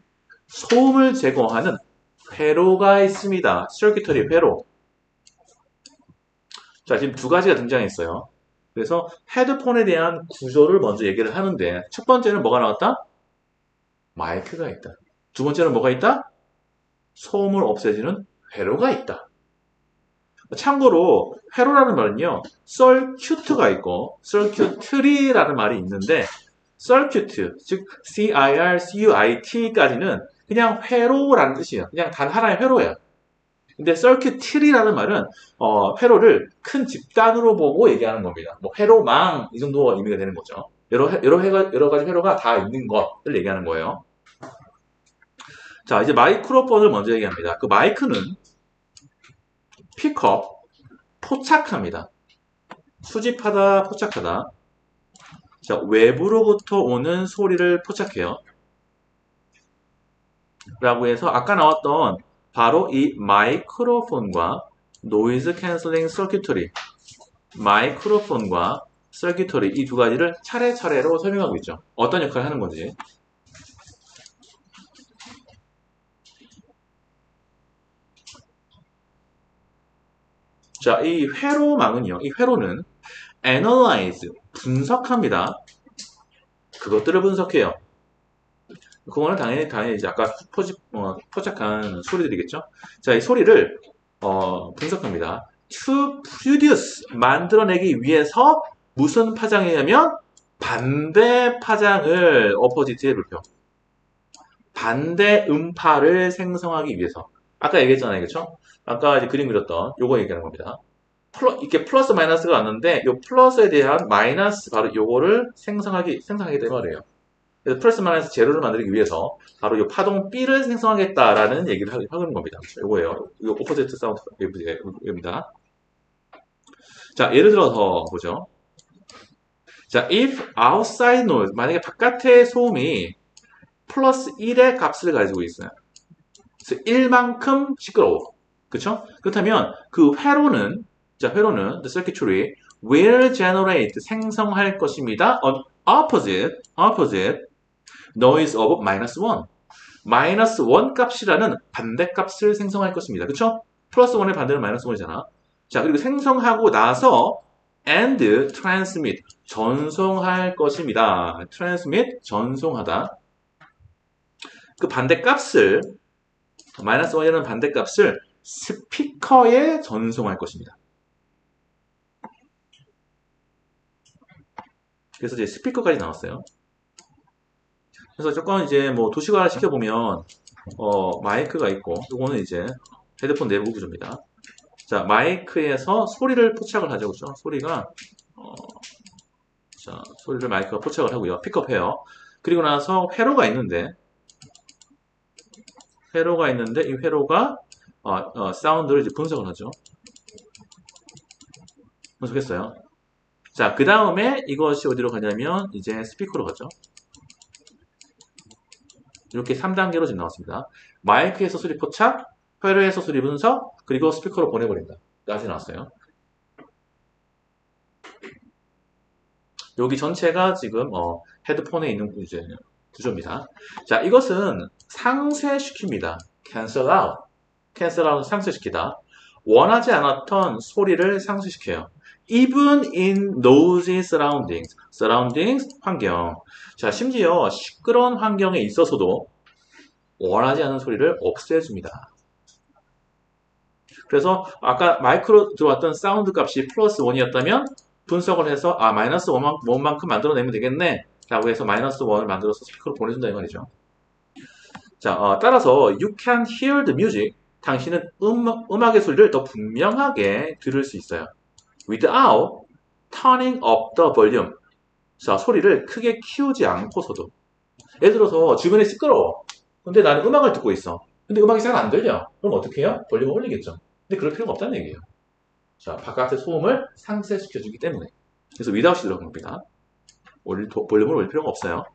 Speaker 1: 소음을 제거하는 회로가 있습니다. 서큐터리 회로. 자, 지금 두 가지가 등장했어요. 그래서 헤드폰에 대한 구조를 먼저 얘기를 하는데 첫 번째는 뭐가 나왔다? 마이크가 있다. 두 번째는 뭐가 있다? 소음을 없애주는 회로가 있다. 참고로 회로라는 말은요, 서큐트가 있고 서큐트리라는 말이 있는데 서큐트, 즉 CIRCUIT까지는 그냥 회로라는 뜻이에요. 그냥 단 하나의 회로예요. 근데 서큐트리라는 말은 회로를 큰 집단으로 보고 얘기하는 겁니다. 뭐 회로망 이 정도 의미가 되는 거죠. 여러 가지 회로가 다 있는 것을 얘기하는 거예요. 자, 이제 마이크로폰을 먼저 얘기합니다. 그 마이크는 픽업, 포착합니다. 수집하다, 포착하다. 자, 외부로부터 오는 소리를 포착해요. 라고 해서 아까 나왔던 바로 이 마이크로폰과 노이즈 캔슬링 서큐터리, 마이크로폰과 서큐터리 이 두 가지를 차례차례로 설명하고 있죠. 어떤 역할을 하는 건지. 자, 이 회로망은요, 이 회로는 analyze, 분석합니다. 그것들을 분석해요. 그거는 당연히 이제 아까 포착한 소리들이겠죠. 자, 이 소리를 분석합니다. To produce, 만들어내기 위해서 무슨 파장이냐면 반대 파장을 opposite의 불표. 반대 음파를 생성하기 위해서. 아까 얘기했잖아요, 그렇죠? 아까 이제 그림 그렸던 요거 얘기하는 겁니다. 이렇게 플러스 마이너스가 왔는데 요 플러스에 대한 마이너스 바로 요거를 생성하게 되는 말이에요. 그래서 플러스 마이너스 제로를 만들기 위해서 바로 요 파동 B를 생성하겠다라는 얘기를 하는 겁니다. 요거예요. 이거 오포지트 사운드입니다. 자, 예를 들어서 보죠. 자, if outside noise, 만약에 바깥의 소음이 플러스 1의 값을 가지고 있어요. 그래서 1만큼 시끄러워. 그쵸? 그렇다면 그 회로는 the circuitry will generate, 생성할 것입니다. on opposite noise of -1. -1 값이라는 반대 값을 생성할 것입니다. 그쵸? 플러스 1의 반대는 -1이잖아. 자, 그리고 생성하고 나서 and transmit, 전송할 것입니다. transmit, 전송하다. 그 반대값을, -1이라는 반대값을 스피커에 전송할 것입니다. 그래서 이제 스피커까지 나왔어요. 그래서 조금 이제 뭐 도식화를 시켜보면, 마이크가 있고, 요거는 이제 헤드폰 내부 구조입니다. 자, 마이크에서 소리를 포착을 하죠. 그죠? 소리가, 자, 소리를 마이크가 포착을 하고요. 픽업해요. 그리고 나서 회로가 있는데, 이 회로가 사운드를 이제 분석을 하죠. 분석했어요. 자, 그 다음에 이것이 어디로 가냐면 이제 스피커로 가죠. 이렇게 3단계로 지금 나왔습니다. 마이크에서 소리 포착, 회로에서 소리 분석, 그리고 스피커로 보내버린다. 까지 나왔어요. 여기 전체가 지금 헤드폰에 있는 구조입니다. 자, 이것은 상쇄시킵니다. cancel out을 상쇄시키다. 원하지 않았던 소리를 상쇄시켜요. even in noisy surroundings, 환경. 자, 심지어 시끄러운 환경에 있어서도 원하지 않은 소리를 없애줍니다. 그래서 아까 마이크로 들어왔던 사운드 값이 플러스 1이었다면 분석을 해서 마이너스 1만큼 만들어내면 되겠네 라고 해서 마이너스 1을 만들어서 스피커로 보내준다 이 말이죠. 자, 따라서 you can hear the music. 당신은 음악의 소리를 더 분명하게 들을 수 있어요. without turning up the volume. 자, 소리를 크게 키우지 않고서도. 예를 들어서 주변에 시끄러워. 근데 나는 음악을 듣고 있어. 근데 음악이 잘 안 들려. 그럼 어떻게 해요? 볼륨을 올리겠죠. 근데 그럴 필요가 없다는 얘기예요. 자, 바깥의 소음을 상쇄시켜주기 때문에. 그래서 without이 들어갑니다. 볼륨을 올릴 필요가 없어요.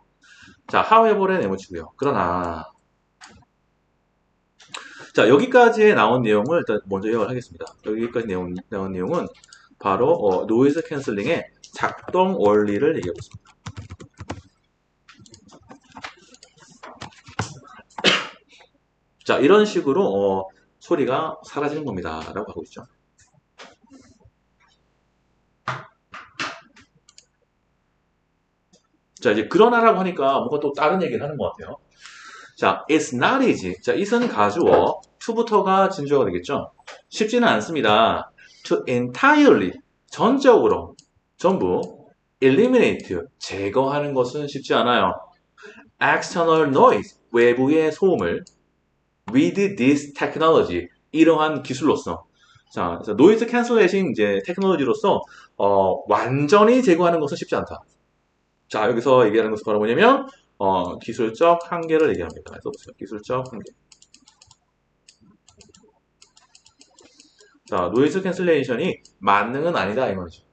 Speaker 1: 자, however의 네모치고요. 그러나 자, 여기까지 나온 내용을 일단 먼저 요약을 하겠습니다. 여기까지 나온 내용은 바로 노이즈 캔슬링의 작동 원리를 얘기하고 있습니다. 자, 이런 식으로 소리가 사라지는 겁니다. 라고 하고 있죠. 자, 이제 그러나라고 하니까 뭔가 또 다른 얘기를 하는 것 같아요. 자, it's not easy. 자, it은 가주어, to부터가 진주어가 되겠죠. 쉽지는 않습니다. to entirely, 전적으로, 전부, eliminate, 제거하는 것은 쉽지 않아요. external noise, 외부의 소음을 with this technology, 이러한 기술로서. 자, 노이즈 캔슬레이션 이제 테크놀로지로서 완전히 제거하는 것은 쉽지 않다. 자, 여기서 얘기하는 것은 바로 뭐냐면 기술적 한계를 얘기합니다. 써보세요. 기술적 한계. 자, 노이즈 캔슬레이션이 만능은 아니다 이 말이죠.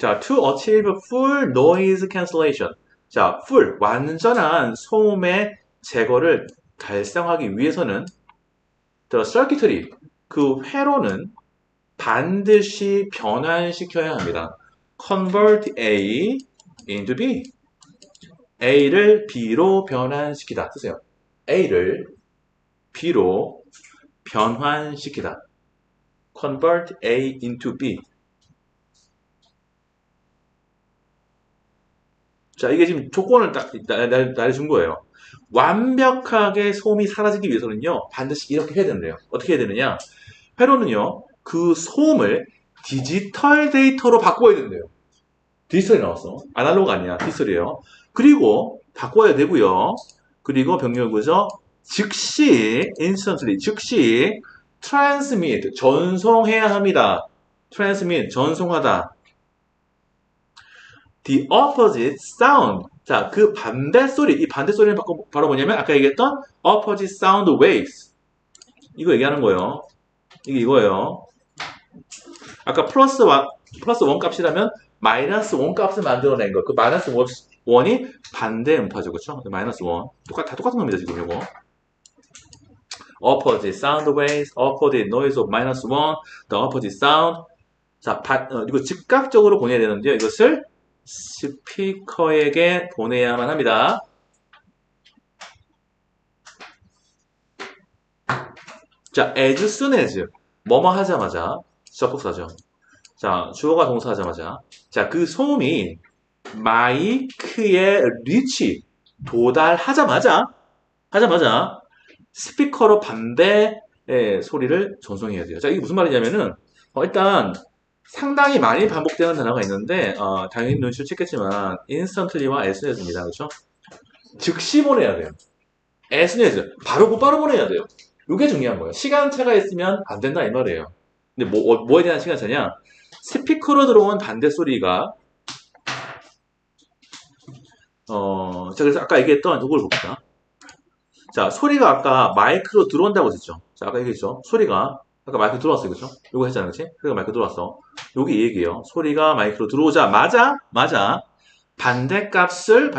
Speaker 1: 자, to achieve full noise cancellation. 자, full 완전한 소음의 제거를 달성하기 위해서는 the circuitry 그 회로는 반드시 변환시켜야 합니다. convert A into B. A를 B로 변환시키다. 쓰세요. A를 B로 변환시키다. convert A into B. 자, 이게 지금 조건을 딱 날려준 거예요. 완벽하게 소음이 사라지기 위해서는요, 반드시 이렇게 해야 된대요. 어떻게 해야 되느냐? 회로는요, 그 소음을 디지털 데이터로 바꿔야 된대요. 디지털이 나왔어. 아날로그 아니야. 디지털이에요. 그리고 바꿔야 되고요. 그리고 병렬구조 즉시 instantly 즉시 transmit 전송해야 합니다. transmit 전송하다. the opposite sound. 자, 그 반대 소리. 이 반대 소리는 바로 뭐냐면 아까 얘기했던 opposite sound waves. 이거 얘기하는 거예요. 이게 이거예요. 아까 플러스 원 값이라면 마이너스 원 값을 만들어낸 거. 그 마이너스 원이 반대 음파죠. 그렇죠? 마이너스 원. 다 똑같은 겁니다. 지금 이거. opposite sound waves, opposite noise of minus one, the opposite sound. 자, 이거 즉각적으로 보내야 되는데요. 이것을 스피커에게 보내야만 합니다. 자, as soon as 뭐뭐 하자마자 접속사죠. 자, 주어가 동사하자마자 자, 그 소음이 마이크에 리치 도달하자마자 스피커로 반대의 소리를 전송해야 돼요. 자, 이게 무슨 말이냐면은 일단 상당히 많이 반복되는 단어가 있는데 당연히 눈치를 챘겠지만 instantly와 as soonas입니다. 그렇죠? 즉시 보내야 돼요. as soon as 바로 곧바로 보내야 돼요. 이게 중요한 거예요. 시간차가 있으면 안 된다 이 말이에요. 근데 뭐에 대한 시간차냐? 스피커로 들어온 반대 소리가 자, 그래서 아까 얘기했던 이걸 봅시다. 자, 소리가 아까 마이크로 들어온다고 했죠. 자, 아까 얘기했죠. 소리가 아까 마이크 들어왔어요. 그죠? 이거 했잖아요. 그치? 소리가 마이크 들어왔어. 여기 이 얘기예요. 소리가 마이크로 들어오자마자 반대값을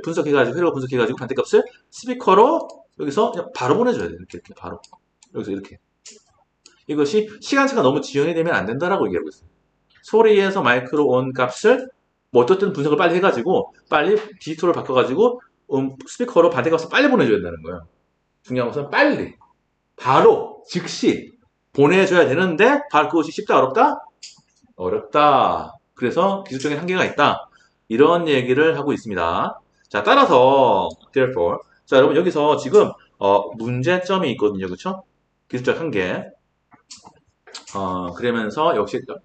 Speaker 1: 분석해가지고 회로가 분석해가지고 반대값을 스피커로 여기서 그냥 바로 보내줘야 돼요. 이렇게 바로 여기서 이렇게. 이것이 시간차가 너무 지연이 되면 안 된다라고 얘기하고 있어요. 소리에서 마이크로 온 값을 뭐 어쨌든 분석을 빨리 해가지고 빨리 디지털로 바꿔가지고 스피커로 반대값을 빨리 보내줘야 된다는 거예요. 중요한 것은 빨리 바로 즉시 보내줘야 되는데 바로 그것이 쉽다 어렵다? 어렵다. 그래서 기술적인 한계가 있다. 이런 얘기를 하고 있습니다. 자, 따라서 therefore 자, 여러분 여기서 지금 문제점이 있거든요. 그렇죠? 기술적 한계. 그러면서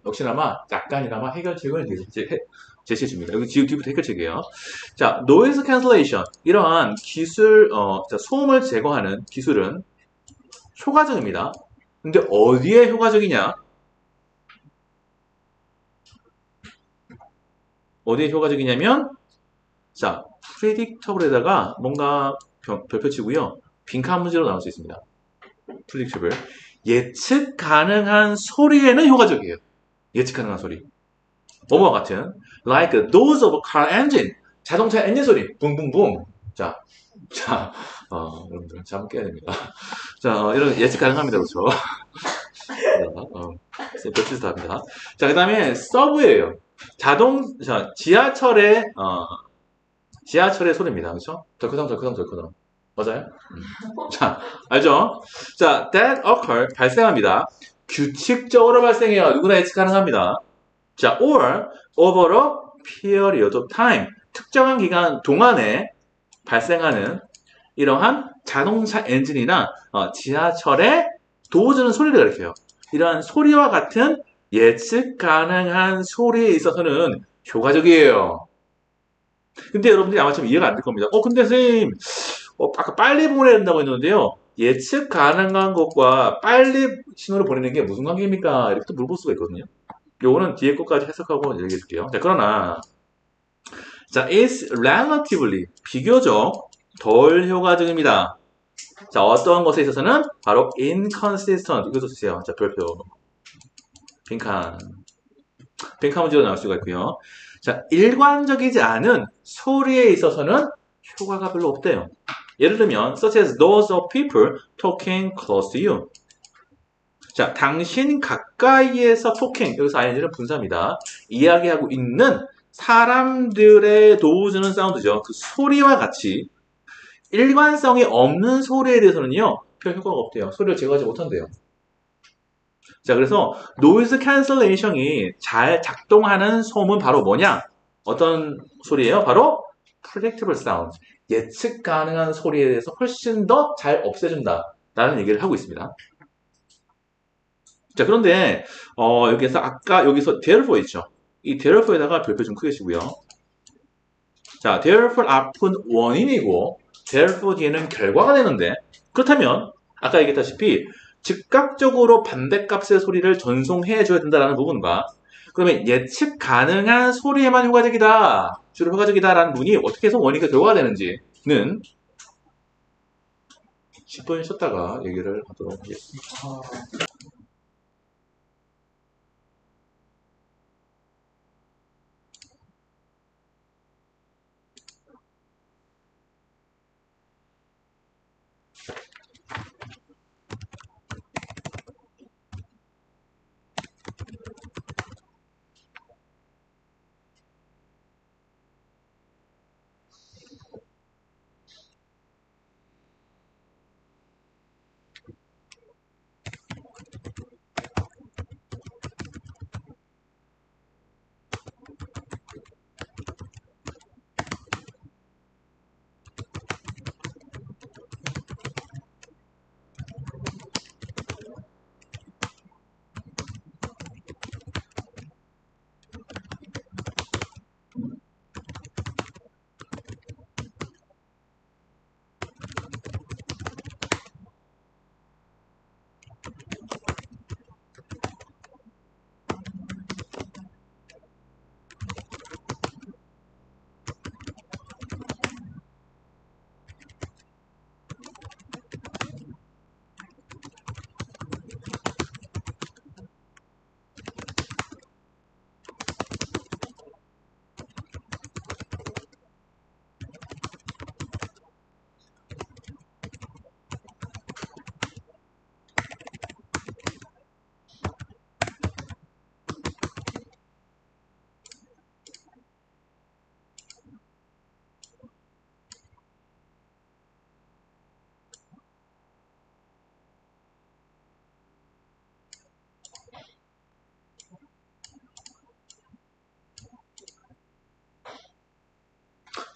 Speaker 1: 역시나마 약간이나마 해결책을 제시해 줍니다. 여기 뒤부터 해결책이에요. 자, noise cancellation. 이러한 기술, 소음을 제거하는 기술은 효과적입니다. 근데 어디에 효과적이냐? 어디에 효과적이냐면, 자, predictable에다가 뭔가 별표 치고요. 빈칸 문제로 나올 수 있습니다. predictable. 예측 가능한 소리에는 효과적이에요. 예측 가능한 소리. 뭐뭐와 같은 like those of car engine. 자동차 엔진 소리. 붕붕붕. 자, 여러분들 잠 깨야 됩니다. 자, 이런 예측 가능합니다. 그렇죠? 별짓을 합니다. 자, 그 다음에 서브웨이예요. 지하철의 소리입니다. 그렇죠? 덜커덩. 맞아요? 자, 알죠? 자, that occur, 발생합니다. 규칙적으로 발생해요. 누구나 예측 가능합니다. 자, or over a period of time. 특정한 기간 동안에 발생하는 이러한 자동차 엔진이나 지하철의 도어주는 소리를 가리켜요. 이러한 소리와 같은 예측 가능한 소리에 있어서는 효과적이에요. 근데 여러분들이 아마 좀 이해가 안 될 겁니다. 근데 선생님, 아까 빨리 보내야 된다고 했는데요. 예측 가능한 것과 빨리 신호를 보내는 게 무슨 관계입니까? 이렇게 또 물어볼 수가 있거든요. 요거는 뒤에 것까지 해석하고 얘기해 줄게요. 자, 그러나, 자, is relatively, 비교적 덜 효과적입니다. 자, 어떠한 것에 있어서는 바로 inconsistent. 이것도 쓰세요. 자, 별표. 빈칸 문제로 나올 수가 있고요. 자, 일관적이지 않은 소리에 있어서는 효과가 별로 없대요. 예를 들면, such as those of people talking close to you. 자, 당신 가까이에서 talking, 여기서 ing는 분사입니다. 이야기하고 있는 사람들의 도우주는 사운드죠. 그 소리와 같이 일관성이 없는 소리에 대해서는요, 별 효과가 없대요. 소리를 제거하지 못한대요. 자, 그래서 노이즈 캔슬레이션이 잘 작동하는 소음은 바로 뭐냐? 어떤 소리예요? 바로 predictable sound. 예측 가능한 소리에 대해서 훨씬 더 잘 없애준다. 라는 얘기를 하고 있습니다. 자, 그런데 여기서 아까 여기서 therefore 있죠? 이 therefore에다가 별표 좀 크게 치고요. 자, therefore 앞은 원인이고 therefore 뒤에는 결과가 되는데 그렇다면 아까 얘기했다시피 즉각적으로 반대값의 소리를 전송해 줘야 된다는 부분과 그러면 예측 가능한 소리에만 효과적이다, 주로 효과적이다라는 부분이 어떻게 해서 원인과 결과가 되는지는 10분 쉬었다가 얘기를 하도록 하겠습니다.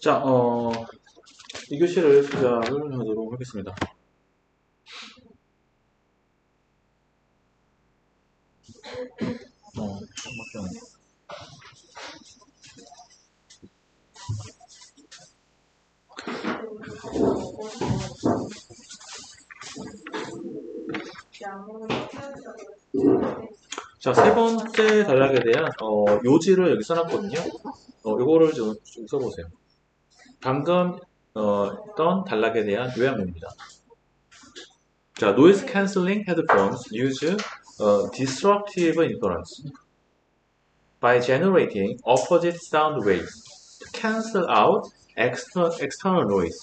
Speaker 1: 자, 이 교시를 시작을 하도록 하겠습니다. 자, 세 번째 단락에 대한 요지를 여기 써놨거든요. 요거를 좀 써보세요. 방금 했던 단락에 대한 요약문입니다. 자, noise cancelling headphones use destructive inference by generating opposite sound waves to cancel out external noise.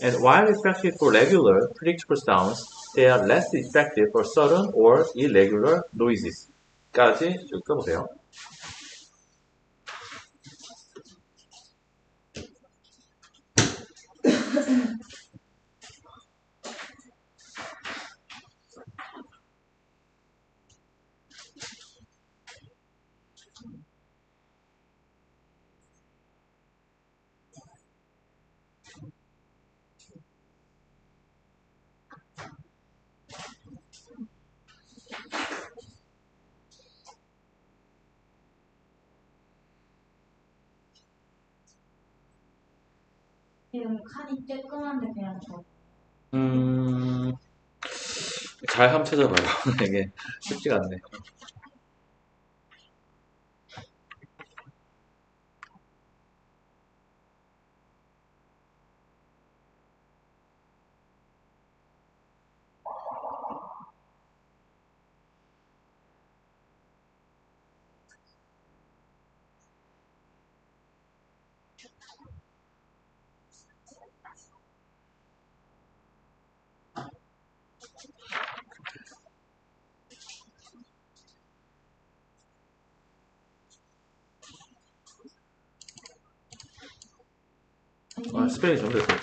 Speaker 1: And while effective for regular, predictable sounds, they are less effective for sudden or irregular noises. 까지 쭉 써보세요.
Speaker 3: 지금 칸이 쬐끔한데 그냥 저
Speaker 1: 잘 한번 찾아봐요. 이게 쉽지가 않네. 스펠이 잘못됐어요.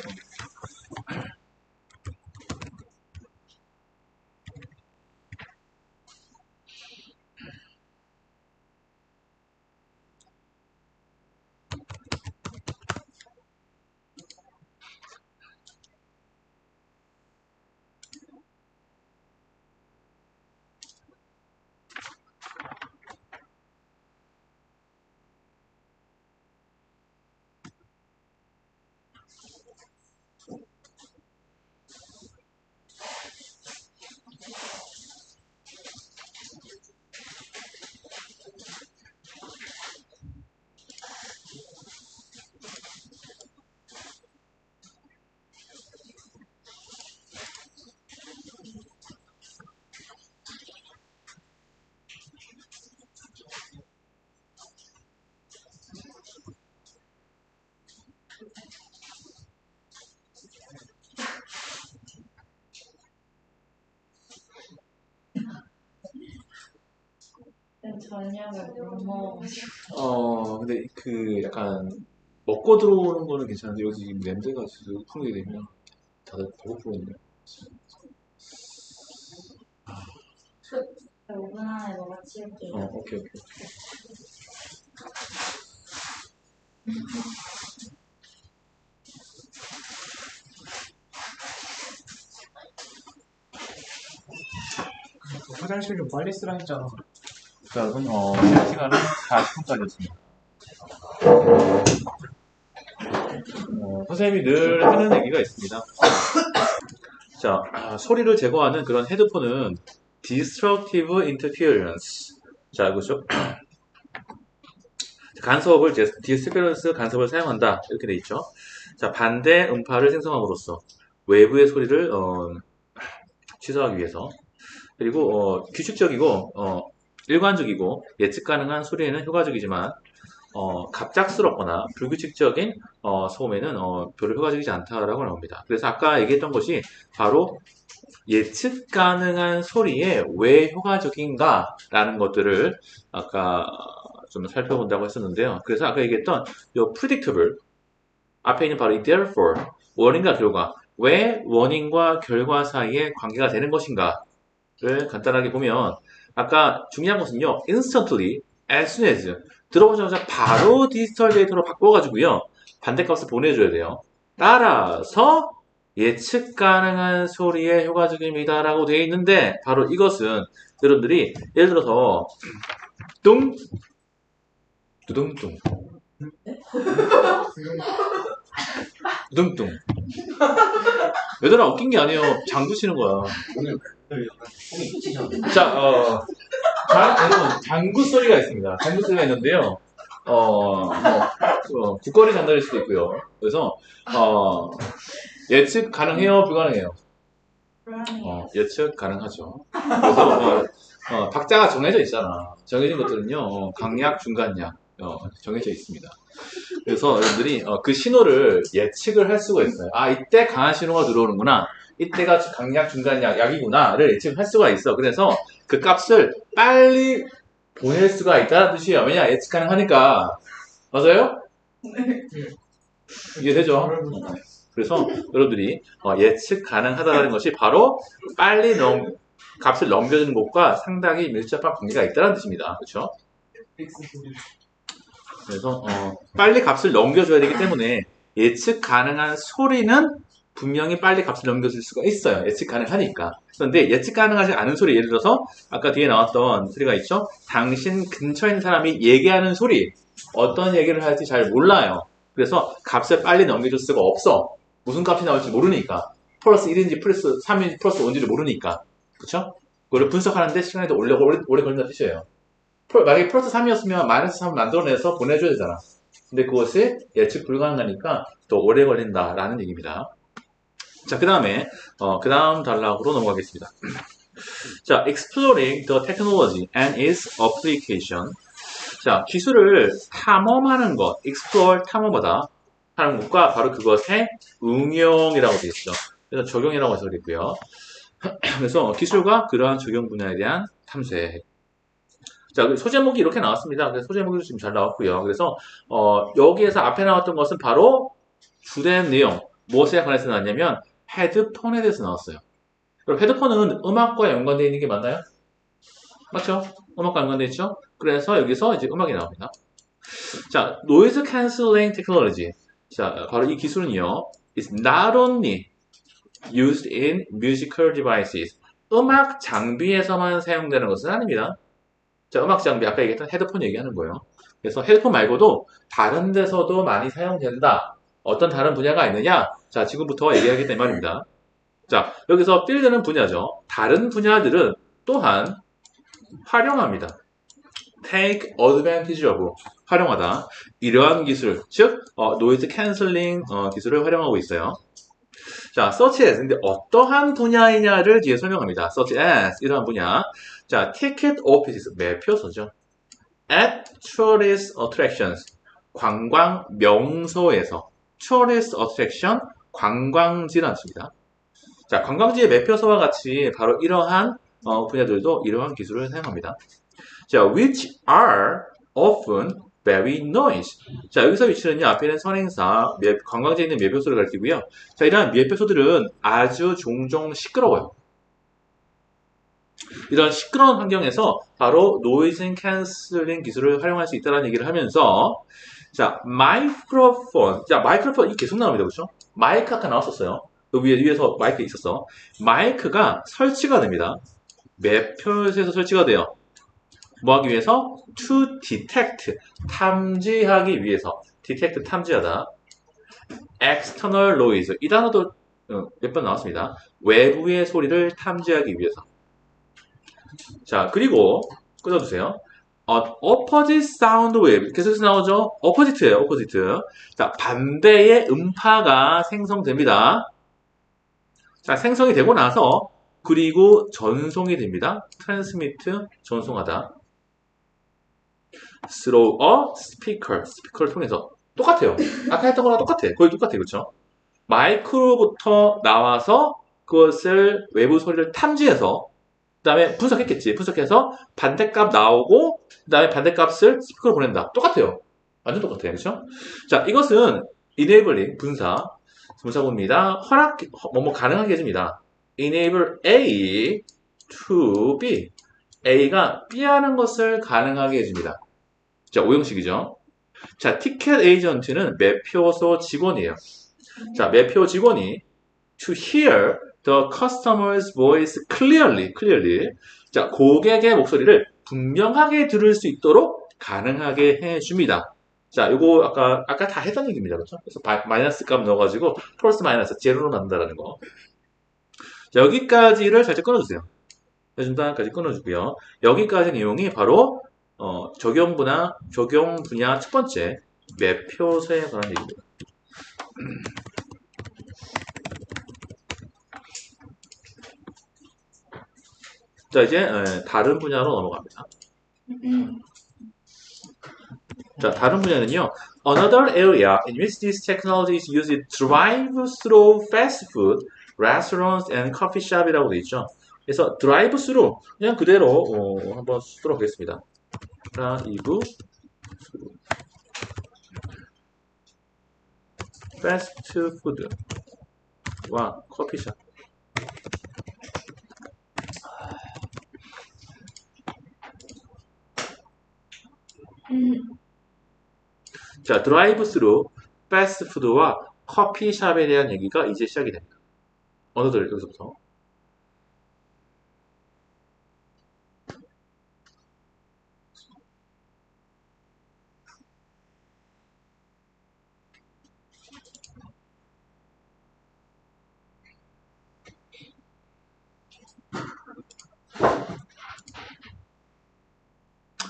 Speaker 3: 저녁을 못 먹어가지고
Speaker 1: 근데 그 약간 먹고 들어오는 거는 괜찮은데 여기 지금 냄새가 지금 풍기게 되면 다들 배고프거든요.
Speaker 3: 5분 안에 뭐가 치울게요.
Speaker 1: 오케이.
Speaker 2: 화장실 좀 빨리 쓰라 했잖아.
Speaker 1: 자, 여러분, 시간은 40분까지였습니다. 선생님이 늘 하는 얘기가 있습니다. 자, 소리를 제거하는 그런 헤드폰은 destructive interference. 자, 그렇죠? 간섭을, 디스페런스 간섭을 사용한다. 이렇게 돼 있죠. 자, 반대 음파를 생성함으로써 외부의 소리를, 취소하기 위해서. 그리고, 규칙적이고, 일관적이고, 예측 가능한 소리에는 효과적이지만, 갑작스럽거나 불규칙적인, 소음에는, 별로 효과적이지 않다라고 나옵니다. 그래서 아까 얘기했던 것이 바로 예측 가능한 소리에 왜 효과적인가라는 것들을 아까 좀 살펴본다고 했었는데요. 그래서 아까 얘기했던 이 predictable 앞에 있는 바로 이 therefore 원인과 결과 왜 원인과 결과 사이에 관계가 되는 것인가를 간단하게 보면 아까 중요한 것은요 instantly as soon as 들어보자마자 바로 디지털 데이터로 바꿔가지고요 반대값을 보내줘야 돼요. 따라서 예측 가능한 소리에 효과적입니다라고 되어 있는데 바로 이것은 여러분들이 예를 들어서 뚱 두둥뚱 두둥뚱 얘들아 웃긴 게 아니에요. 장구 치는 거야.
Speaker 4: 홈이 미치셨네.
Speaker 1: 자, 여러분 장구 소리가 있습니다. 장구 소리가 있는데요. 국거리 장단일 수도 있고요. 그래서 예측 가능해요, 불가능해요? 예측 가능하죠. 그래서 박자가 정해져 있잖아. 정해진 것들은요, 강약, 중간약 정해져 있습니다. 그래서 여러분들이 그 신호를 예측을 할 수가 있어요. 아, 이때 강한 신호가 들어오는구나. 이때가 강약, 중간약, 약이구나를 예측할 수가 있어. 그래서 그 값을 빨리 보낼 수가 있다는 뜻이에요. 왜냐? 예측 가능하니까. 맞아요? 이해되죠? 그래서 여러분들이 예측 가능하다는 것이 바로 빨리 값을 넘겨주는 것과 상당히 밀접한 관계가 있다는 뜻입니다. 그렇죠? 그래서 빨리 값을 넘겨줘야 되기 때문에 예측 가능한 소리는 분명히 빨리 값을 넘겨줄 수가 있어요. 예측 가능하니까. 그런데 예측 가능하지 않은 소리, 예를 들어서 아까 뒤에 나왔던 소리가 있죠? 당신 근처에 있는 사람이 얘기하는 소리, 어떤 얘기를 할지 잘 몰라요. 그래서 값을 빨리 넘겨줄 수가 없어. 무슨 값이 나올지 모르니까. 플러스 1인지 플러스 3인지 플러스 5인지를 모르니까. 그쵸? 그걸 분석하는데 시간이 더 오래 걸린다는 뜻이에요. 만약에 플러스 3이었으면 마이너스 3을 만들어내서 보내줘야 되잖아. 근데 그것이 예측 불가능하니까 더 오래 걸린다라는 얘기입니다. 자, 그 다음에, 그 다음 단락으로 넘어가겠습니다. 자, exploring the technology and its application. 자, 기술을 탐험하는 것, explore, 탐험하다 하는 것과 바로 그것의 응용이라고 되어 있죠. 그래서 적용이라고 해서 그랬고요. 그래서 기술과 그러한 적용 분야에 대한 탐색. 자, 소제목이 이렇게 나왔습니다. 그래서 소제목이 지금 잘 나왔고요. 그래서 여기에서 앞에 나왔던 것은 바로 주된 내용, 무엇에 관해서 나왔냐면 헤드폰에 대해서 나왔어요. 그럼 헤드폰은 음악과 연관되어 있는 게 맞나요? 맞죠? 음악과 연관되어 있죠? 그래서 여기서 이제 음악이 나옵니다. 자, noise cancelling technology. 자, 바로 이 기술은요, is not only used in musical devices. 음악 장비에서만 사용되는 것은 아닙니다. 자, 음악 장비, 아까 얘기했던 헤드폰 얘기하는 거예요. 그래서 헤드폰 말고도 다른 데서도 많이 사용된다. 어떤 다른 분야가 있느냐? 자, 지금부터 얘기하겠다 이 말입니다. 자, 여기서 필드는 분야죠. 다른 분야들은 또한 활용합니다. take advantage of, 활용하다. 이러한 기술, 즉 노이즈 캔슬링 기술을 활용하고 있어요. 자, such as, 근데 어떠한 분야이냐를 뒤에 설명합니다. such as, 이러한 분야. 자, ticket offices, 매표소죠. at tourist attractions, 관광 명소에서. tourist attraction, 관광지라는 뜻입니다. 자, 관광지의 매표소와 같이 바로 이러한 분야들도 이러한 기술을 사용합니다. 자, which are often very noisy. 자, 여기서 위치는요, 앞에 있는 선행사, 관광지에 있는 매표소를 가리키고요. 자, 이러한 매표소들은 아주 종종 시끄러워요. 이런 시끄러운 환경에서 바로 노이즈 캔슬링 기술을 활용할 수 있다는 얘기를 하면서, 자, 마이크로폰. 자, 마이크로폰, 이 계속 나옵니다. 그렇죠? 마이크 아까 나왔었어요. 그 위에서 마이크 있었어. 마이크가 설치가 됩니다. 매표소에서 설치가 돼요. 뭐 하기 위해서? to detect, 탐지하기 위해서. detect, 탐지하다. external noise, 이 단어도 몇 번 나왔습니다. 외부의 소리를 탐지하기 위해서. 자, 그리고 끊어주세요. opposite sound wave, 계속해서 나오죠? opposite예요, opposite. 자, 반대의 음파가 생성됩니다. 자, 생성이 되고 나서 그리고 전송이 됩니다. transmit, 전송하다. through a speaker, 스피커를 통해서. 똑같아요. 아까 했던 거랑 똑같아. 거의 똑같아. 그렇죠? 마이크로부터 나와서 그것을 외부 소리를 탐지해서 그 다음에 분석했겠지. 분석해서 반대값 나오고 그 다음에 반대값을 스피커로 보낸다. 똑같아요. 완전 똑같아요. 그렇죠? 자, 이것은 enabling, 분사구입니다. 가능하게 해줍니다. enable A to B. A가 B 하는 것을 가능하게 해줍니다. 자, 오형식이죠. 자, 티켓 에이전트는 매표소 직원이에요. 자, 매표 직원이 to hear the customer's voice clearly. 자, 고객의 목소리를 분명하게 들을 수 있도록 가능하게 해줍니다. 자, 이거 아까 다 했던 얘기입니다. 그렇죠? 그래서 마이너스 값 넣어가지고 플러스 마이너스 제로로 만든다는 거. 자, 여기까지를 살짝 끊어주세요. 중단까지 끊어주고요. 여기까지 내용이 바로 적용 분야 첫 번째 매표소에 관한 얘기입니다. 자, 이제 다른 분야로 넘어갑니다. 자, 다른 분야는요. Another area in which this technology is used is drive-through fast food restaurants and coffee shop이라고 되어 있죠. 그래서 drive-through 그냥 그대로 한번 쓰도록 하겠습니다. drive-through 패스트푸드와 커피숍. 자, 드라이브 스루 패스트푸드와 커피숍에 대한 얘기가 이제 시작이 됩니다. 어느들 여기서부터.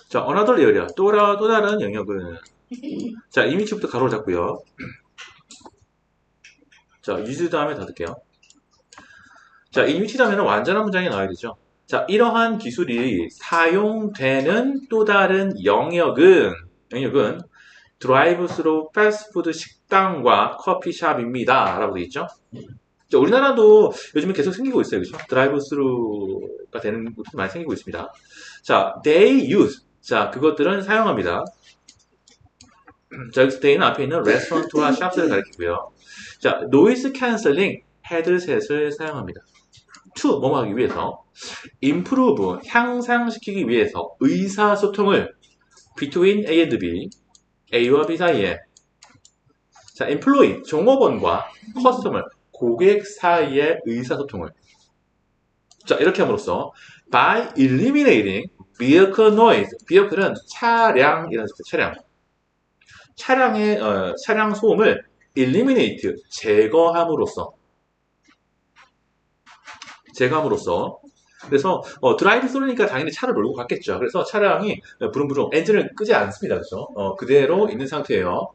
Speaker 1: 자, another area. 또 다른 영역은 자, 이미지부터 가로를 잡고요. 자, use 다음에 닫을게요. 자, 이미지 다음에는 완전한 문장이 나와야 되죠. 자, 이러한 기술이 사용되는 또 다른 영역은 드라이브 스루 패스트푸드 식당과 커피숍입니다. 라고 되어 있죠. 자, 우리나라도 요즘에 계속 생기고 있어요. 그죠? 드라이브 스루가 되는 곳이 많이 생기고 있습니다. 자, they use. 자, 그것들은 사용합니다. 자, 여기서 they는 앞에 있는 레스토랑트와 샵스를 가리키고요. 자, 노이즈 캔슬링 헤드셋을 사용합니다. to, 뭐뭐 하기 위해서. improve, 향상시키기 위해서 의사소통을 between A and B, A와 B 사이에. 자, employee, 종업원과 customer, 고객 사이의 의사소통을. 자, 이렇게 함으로써 by eliminating vehicle noise, vehicle은 차량이라는 뜻이죠. 차량 소음을 eliminate, 제거함으로써. 그래서 드라이브 스루니까 당연히 차를 몰고 갔겠죠. 그래서 차량이 부릉부릉 엔진을 끄지 않습니다. 그죠? 그대로 있는 상태예요.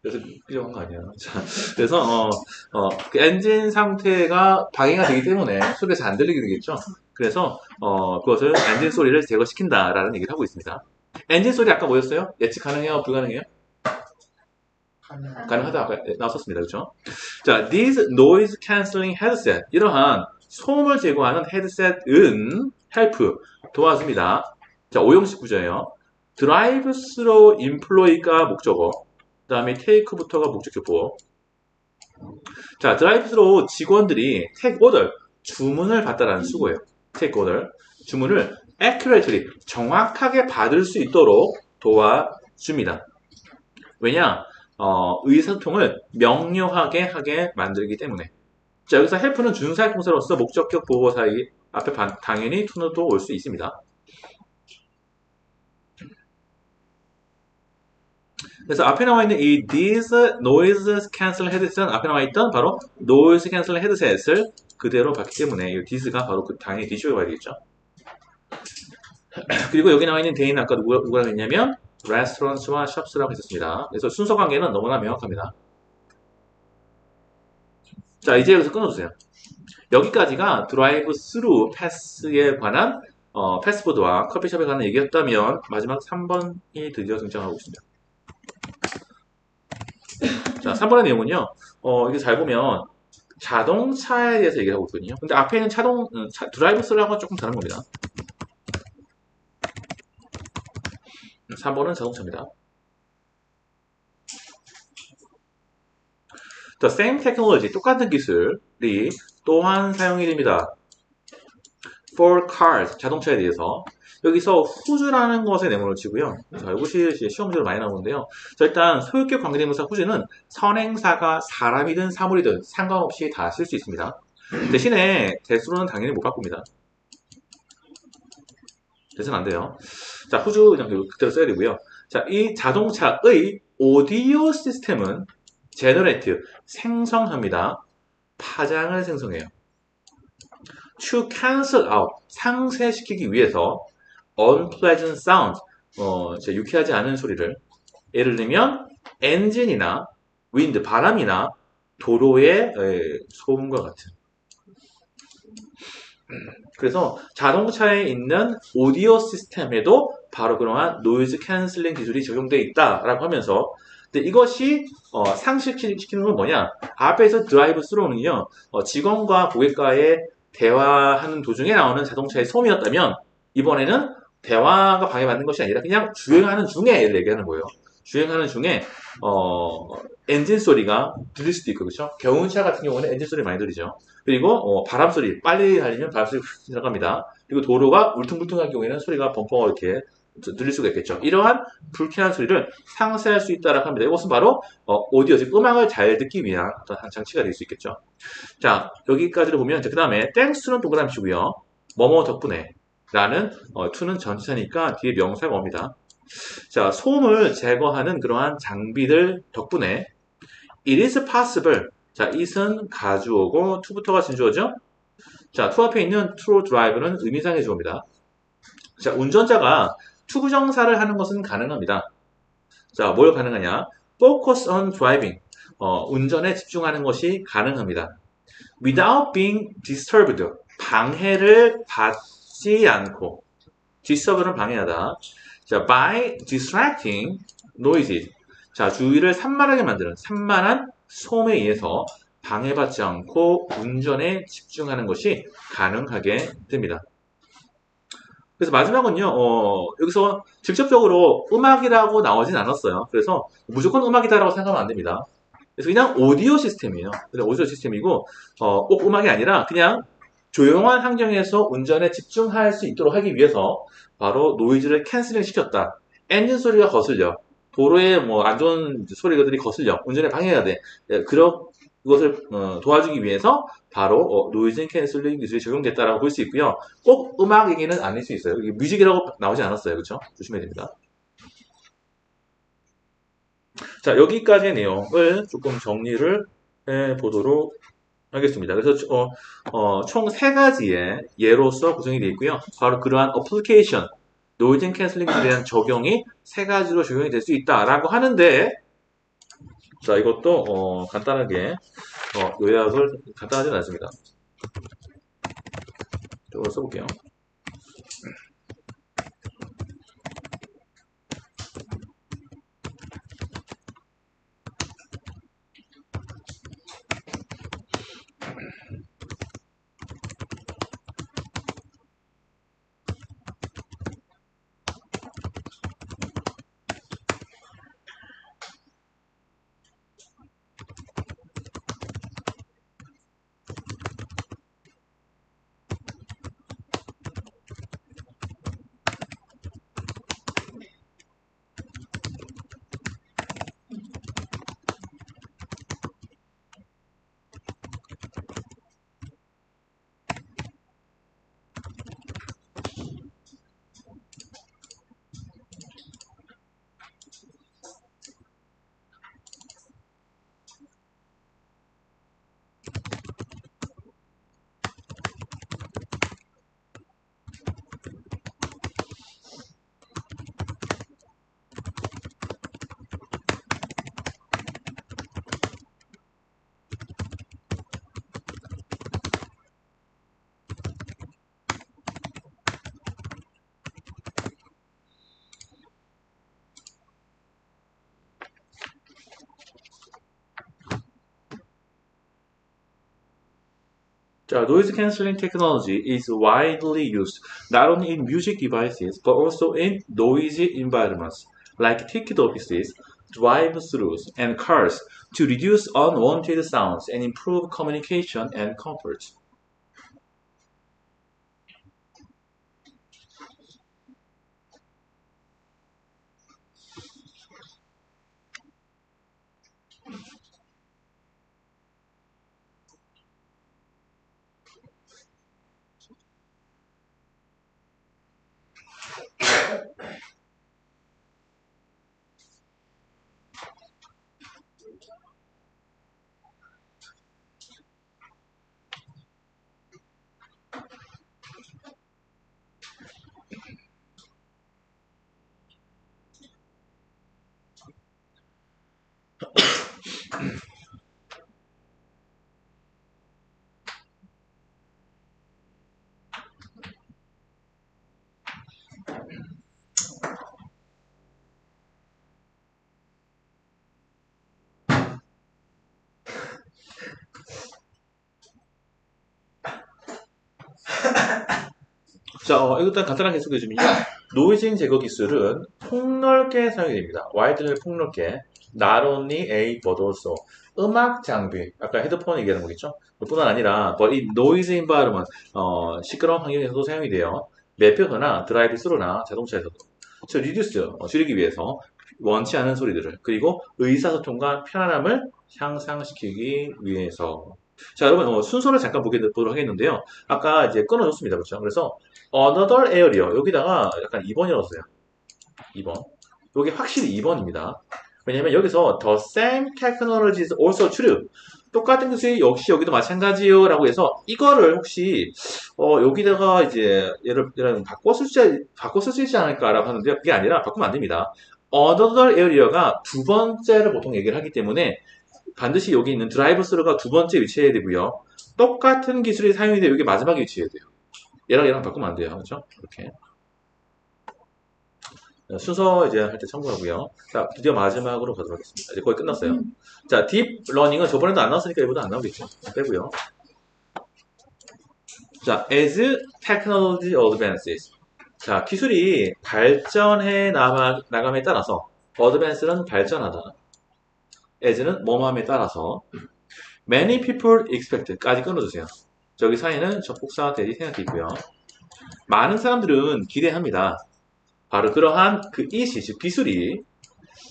Speaker 1: 그래서 끄려고 한 거 아니야. 자, 그래서 그 엔진 상태가 방해가 되기 때문에 소리가 잘 안 들리게 되겠죠. 그래서 그것을 엔진 소리를 제거시킨다라는 얘기를 하고 있습니다. 엔진 소리 아까 뭐였어요? 예측 가능해요? 불가능해요? 가능하다. 아까 나왔었습니다. 그렇죠? 자, these noise cancelling headset. 이러한 소음을 제거하는 헤드셋은 help, 도와줍니다. 자, 5형식 구조예요. drive through employee가 목적어, 그 다음에 take부터가 목적격보. 자, drive through 직원들이 take order, 주문을 받다라는 수고예요. take order, 주문을 accurately, 정확하게 받을 수 있도록 도와줍니다. 왜냐? 의사소통을 명료하게 하게 만들기 때문에. 자, 여기서 help는 준사역 동사로서 목적격 보호 사이 앞에 당연히 to도 올 수 있습니다. 그래서 앞에 나와 있는 이 these noise cancel headset은 앞에 나와 있던 바로 noise cancel headset을 그대로 봤기 때문에 이 this가 바로 당연히 this로 봐야 되겠죠. 그리고 여기 나와 있는 they는 아까 누구라고 했냐면 restaurants와 shops라고 했었습니다. 그래서 순서 관계는 너무나 명확합니다. 자, 이제 여기서 끊어주세요. 여기까지가 드라이브 스루 패스에 관한 패스트푸드와 커피숍에 관한 얘기였다면 마지막 3번이 드디어 등장하고 있습니다. 자, 3번의 내용은요. 이게 잘 보면 자동차에 대해서 얘기를 하고 있거든요. 근데 앞에 있는 드라이브 스루하고는 조금 다른 겁니다. 3번은 자동차입니다. The same technology, 똑같은 기술이 또한 사용이 됩니다. For cars, 자동차에 대해서. 여기서 who's라는 것에 내문을 치고요. 자, 이것이 시험 문제로 많이 나오는데요. 자, 일단 소유격 관계대명사 who's는 선행사가 사람이든 사물이든 상관없이 다 쓸 수 있습니다. 대신에 대수로는 당연히 못 바꿉니다. 대신 안 돼요. 자, who's 그냥 그대로 써야 되고요. 자, 이 자동차의 오디오 시스템은 generate, 생성합니다. 파장을 생성해요. To cancel out, 상쇄시키기 위해서 unpleasant sound, 유쾌하지 않은 소리를 예를 들면 엔진이나 wind, 바람이나 도로의 소음과 같은 그래서 자동차에 있는 오디오 시스템에도 바로 그러한 노이즈 캔슬링 기술이 적용되어 있다라고 하면서 근데 이것이 상실시키는 건 뭐냐? 앞에서 드라이브 스루는요 직원과 고객과의 대화하는 도중에 나오는 자동차의 소음이었다면 이번에는 대화가 방해받는 것이 아니라 그냥 주행하는 중에 얘기하는 거예요. 주행하는 중에 엔진 소리가 들릴 수도 있고 그렇죠? 경운차 같은 경우는 엔진 소리 많이 들리죠. 그리고 바람 소리 빨리 달리면 바람 소리 훅 지나갑니다. 그리고 도로가 울퉁불퉁한 경우에는 소리가 벙벙 이렇게 들릴 수가 있겠죠. 이러한 불쾌한 소리를 상쇄할 수 있다고 합니다. 이것은 바로 오디오, 즉 음악을 잘 듣기 위한 어떤 한 장치가 될 수 있겠죠. 자, 여기까지를 보면 그 다음에 땡스는 동그라미 치고요. 뭐뭐 덕분에 라는 to는 전치사니까 뒤에 명사가 옵니다. 자, 소음을 제거하는 그러한 장비들 덕분에 it is possible. 자, it은 가주어고 to부터가 진주어죠. 자, to 앞에 있는 to drive는 의미상의 주어입니다. 자, 운전자가 투부정사를 하는 것은 가능합니다. 자, 뭘 가능하냐? focus on driving. 운전에 집중하는 것이 가능합니다. without being disturbed. 방해를 받지 않고. disturb는 방해하다. 자, by distracting noises. 자, 주의를 산만하게 만드는 산만한 소음에 의해서 방해받지 않고 운전에 집중하는 것이 가능하게 됩니다. 그래서 마지막은요, 여기서 직접적으로 음악이라고 나오진 않았어요. 그래서 무조건 음악이다라고 생각하면 안 됩니다. 그래서 그냥 오디오 시스템이에요. 그냥 오디오 시스템이고, 꼭 음악이 아니라 그냥 조용한 환경에서 운전에 집중할 수 있도록 하기 위해서 바로 노이즈를 캔슬링 시켰다. 엔진 소리가 거슬려. 도로에 뭐 안 좋은 소리들이 거슬려. 운전에 방해가 돼. 그것을 도와주기 위해서 바로 노이즈 캔슬링 기술이 적용됐다라고 볼 수 있고요. 꼭 음악 얘기는 아닐 수 있어요. 이게 뮤직이라고 나오지 않았어요. 그렇죠? 조심해야 됩니다. 자, 여기까지의 내용을 조금 정리를 해 보도록 하겠습니다. 그래서 총 세 가지의 예로서 구성이 되어 있고요. 바로 그러한 어플리케이션, 노이즈 캔슬링에 대한 적용이 세 가지로 적용이 될 수 있다라고 하는데, 자, 이것도 간단하게 요약을 간단하지는 않습니다. 이걸 써볼게요. 자, noise cancelling technology is widely used not only in music devices but also in noisy environments like ticket offices, drive-thrus, and cars to reduce unwanted sounds and improve communication and comfort. 자, 일단 간단하게 소개해주면요. 노이즈 제거 기술은 폭넓게 사용이 됩니다. widely 폭넓게. Not only A, but also. 음악 장비. 아까 헤드폰 얘기하는 거겠죠? 뿐만 아니라, but 이 noise environment, 시끄러운 환경에서도 사용이 돼요. 매표소나 드라이브 스루나 자동차에서도. reduce, 줄이기 위해서 원치 않은 소리들을. 그리고 의사소통과 편안함을 향상시키기 위해서. 자, 여러분, 순서를 잠깐 보도록 하겠는데요. 아까 이제 끊어줬습니다. 그렇죠? 그래서, another area. 여기다가 약간 2번이라고 써요. 2번. 여기 확실히 2번입니다. 왜냐면 여기서 the same technology is also true. 똑같은 기술이 역시 여기도 마찬가지요. 라고 해서 이거를 혹시, 여기다가 이제 얘를 바꿔 쓸 수 있지 않을까라고 하는데 그게 아니라 바꾸면 안 됩니다. another area가 두 번째를 보통 얘기를 하기 때문에 반드시 여기 있는 드라이브 스루가 두 번째 위치해야 되고요. 똑같은 기술이 사용이 돼요. 여기 마지막에 위치해야 돼요. 얘랑 바꾸면 안 돼요. 그렇죠? 이렇게. 순서 이제 할 때 참고하고요. 자, 드디어 마지막으로 가도록 하겠습니다. 이제 거의 끝났어요. 자, 딥 러닝은 저번에도 안 나왔으니까 이보다 안 나오겠죠. 빼고요. 자, as technology advances. 자, 기술이 발전해 나감에 따라서 advance는 발전하다. as는 뭐뭐함에 따라서 many people expect까지 끊어주세요. 저기 사이는 접속사 대리 생략돼 있고요. 많은 사람들은 기대합니다. 바로 그러한 그 issue, 즉 기술이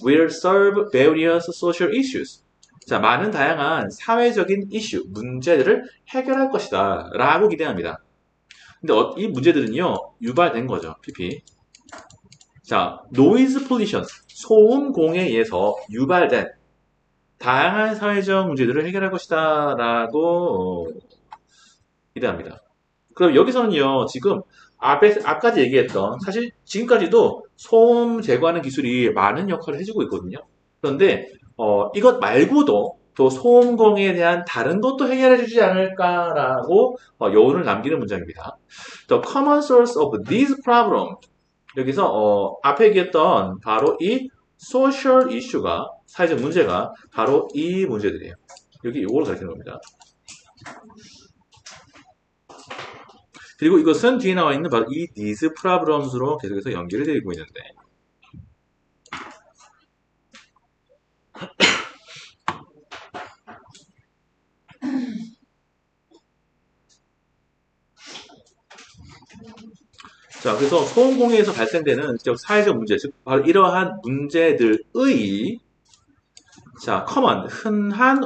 Speaker 1: will serve various social issues. 자, 많은 다양한 사회적인 이슈, 문제들을 해결할 것이다 라고 기대합니다. 근데 이 문제들은요, 유발된 거죠. PP. 자, noise pollution, 소음 공해에 의해서 유발된 다양한 사회적 문제들을 해결할 것이다 라고 기대합니다. 그럼 여기서는요, 지금 아까지 얘기했던, 사실 지금까지도 소음 제거하는 기술이 많은 역할을 해주고 있거든요. 그런데 이것 말고도 또 소음 공해에 대한 다른 것도 해결해 주지 않을까라고 여운을 남기는 문장입니다. The common source of these problems. 여기서 앞에 얘기했던 바로 이 social issue가, 사회적 문제가 바로 이 문제들이에요. 여기 이걸 가리키는 겁니다. 그리고 이것은 뒤에 나와 있는 바로 이 these problems로 계속해서 연결이 되고 있는데, 자, 그래서 소음공해에서 발생되는 사회적 문제, 즉 바로 이러한 문제들의 자, common, 흔한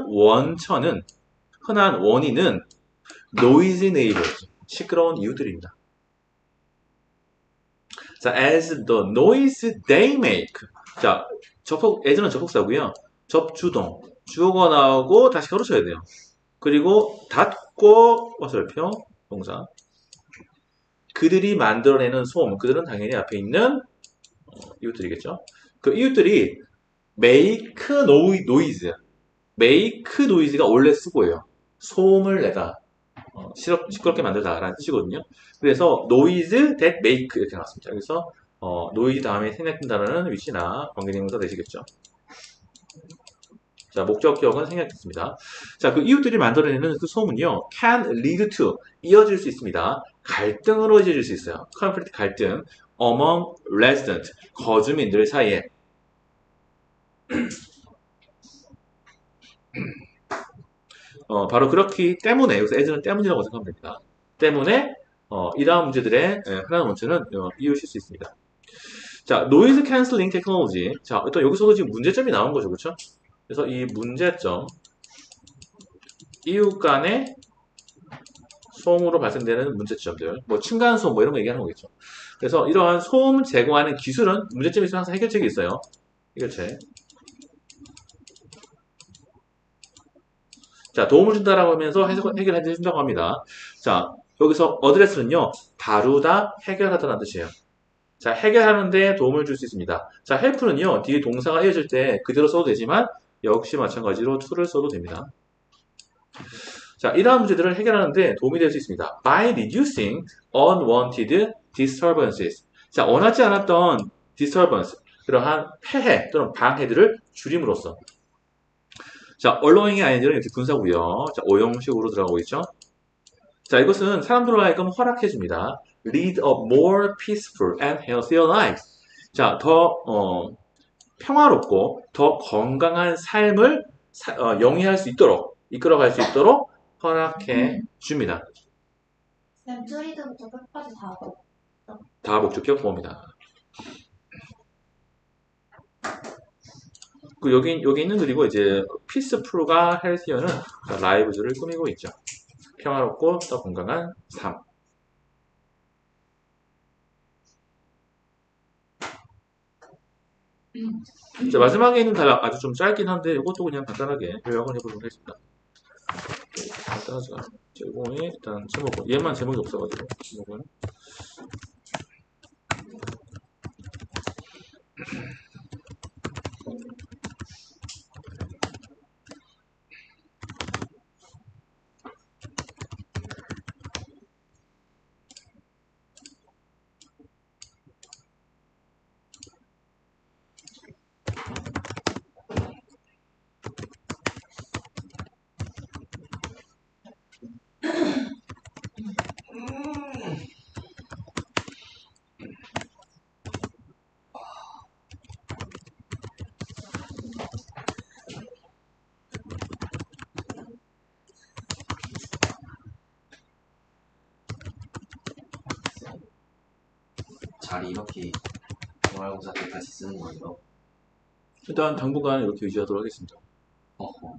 Speaker 1: 원인은 noisy neighbors, 시끄러운 이웃들입니다. 자, as the noise they make. 자, as는 접속사고요. 접주동, 주어가 나오고 다시 걸어쳐야 돼요. 그리고 닫고 어설표, 동사. 그들이 만들어내는 소음, 그들은 당연히 앞에 있는 이웃들이겠죠. 그 이웃들이 make noise, make noise가 원래 쓰고요. 소음을 내다, 시끄럽게 만들다라는 뜻이거든요. 그래서 noise that make 이렇게 나왔습니다. 그래서 noise 다음에 생략된다는 위치나 관계대명사 되시겠죠. 자, 목적격은 생략됐습니다. 자, 그 이웃들이 만들어내는 그 소음은요, can lead to, 이어질 수 있습니다. 갈등으로 이어질 수 있어요. conflict, 갈등, among resident, 거주민들 사이에. 바로 그렇기 때문에, 여기서 as는 때문이라고 생각하면 됩니다. 때문에, 이러한 문제들의 하나의 원천은 이웃일 수 있습니다. 자, noise cancelling technology. 자, 또 여기서도 지금 문제점이 나온 거죠, 그렇죠? 그래서 이 문제점, 이웃 간의 소음으로 발생되는 문제점들, 뭐 층간소음 뭐 이런 거 얘기하는 거겠죠. 그래서 이러한 소음 제거하는 기술은 문제점이 있으면 항상 해결책이 있어요. 해결책. 자, 도움을 준다라고 하면서 해결해 준다고 합니다. 자, 여기서 어드레스는요, 다루다, 해결하다라는 뜻이에요. 자, 해결하는데 도움을 줄 수 있습니다. 자, help는요, 뒤에 동사가 이어질 때 그대로 써도 되지만 역시 마찬가지로 to를 써도 됩니다. 자, 이러한 문제들을 해결하는데 도움이 될 수 있습니다. By reducing unwanted disturbances. 자, 원하지 않았던 disturbance, 그러한 폐해 또는 방해들을 줄임으로써. 자, allowing의 ing는 이렇게 분사고요. 자, 오형식으로 들어가고 있죠. 자, 이것은 사람들로 하여금 허락해줍니다. lead a more peaceful and healthier life. 자, 더 평화롭고 더 건강한 삶을 영위할 수 있도록 이끌어갈 수 있도록 허락해 줍니다.
Speaker 3: 쌤, 트리드부터 끝까지 다 하고.
Speaker 1: 다목적격 보호입니다. 그 여기 있는 그리고 이제 peaceful과 healthier는 lives를 꾸미고 있죠. 평화롭고 더 건강한 삶. 자, 마지막에 있는 답 아주 좀 짧긴 한데 이것도 그냥 간단하게 요약을 해보도록 하겠습니다. 간단하지가 않아요. 제목이 일단 제목은 얘만 제목이 없어가지고 제목은
Speaker 4: 잘 이렇게 모의고사 때 다시 쓰는 거예요.
Speaker 1: 일단 당분간 이렇게 유지하도록 하겠습니다.
Speaker 4: 어허.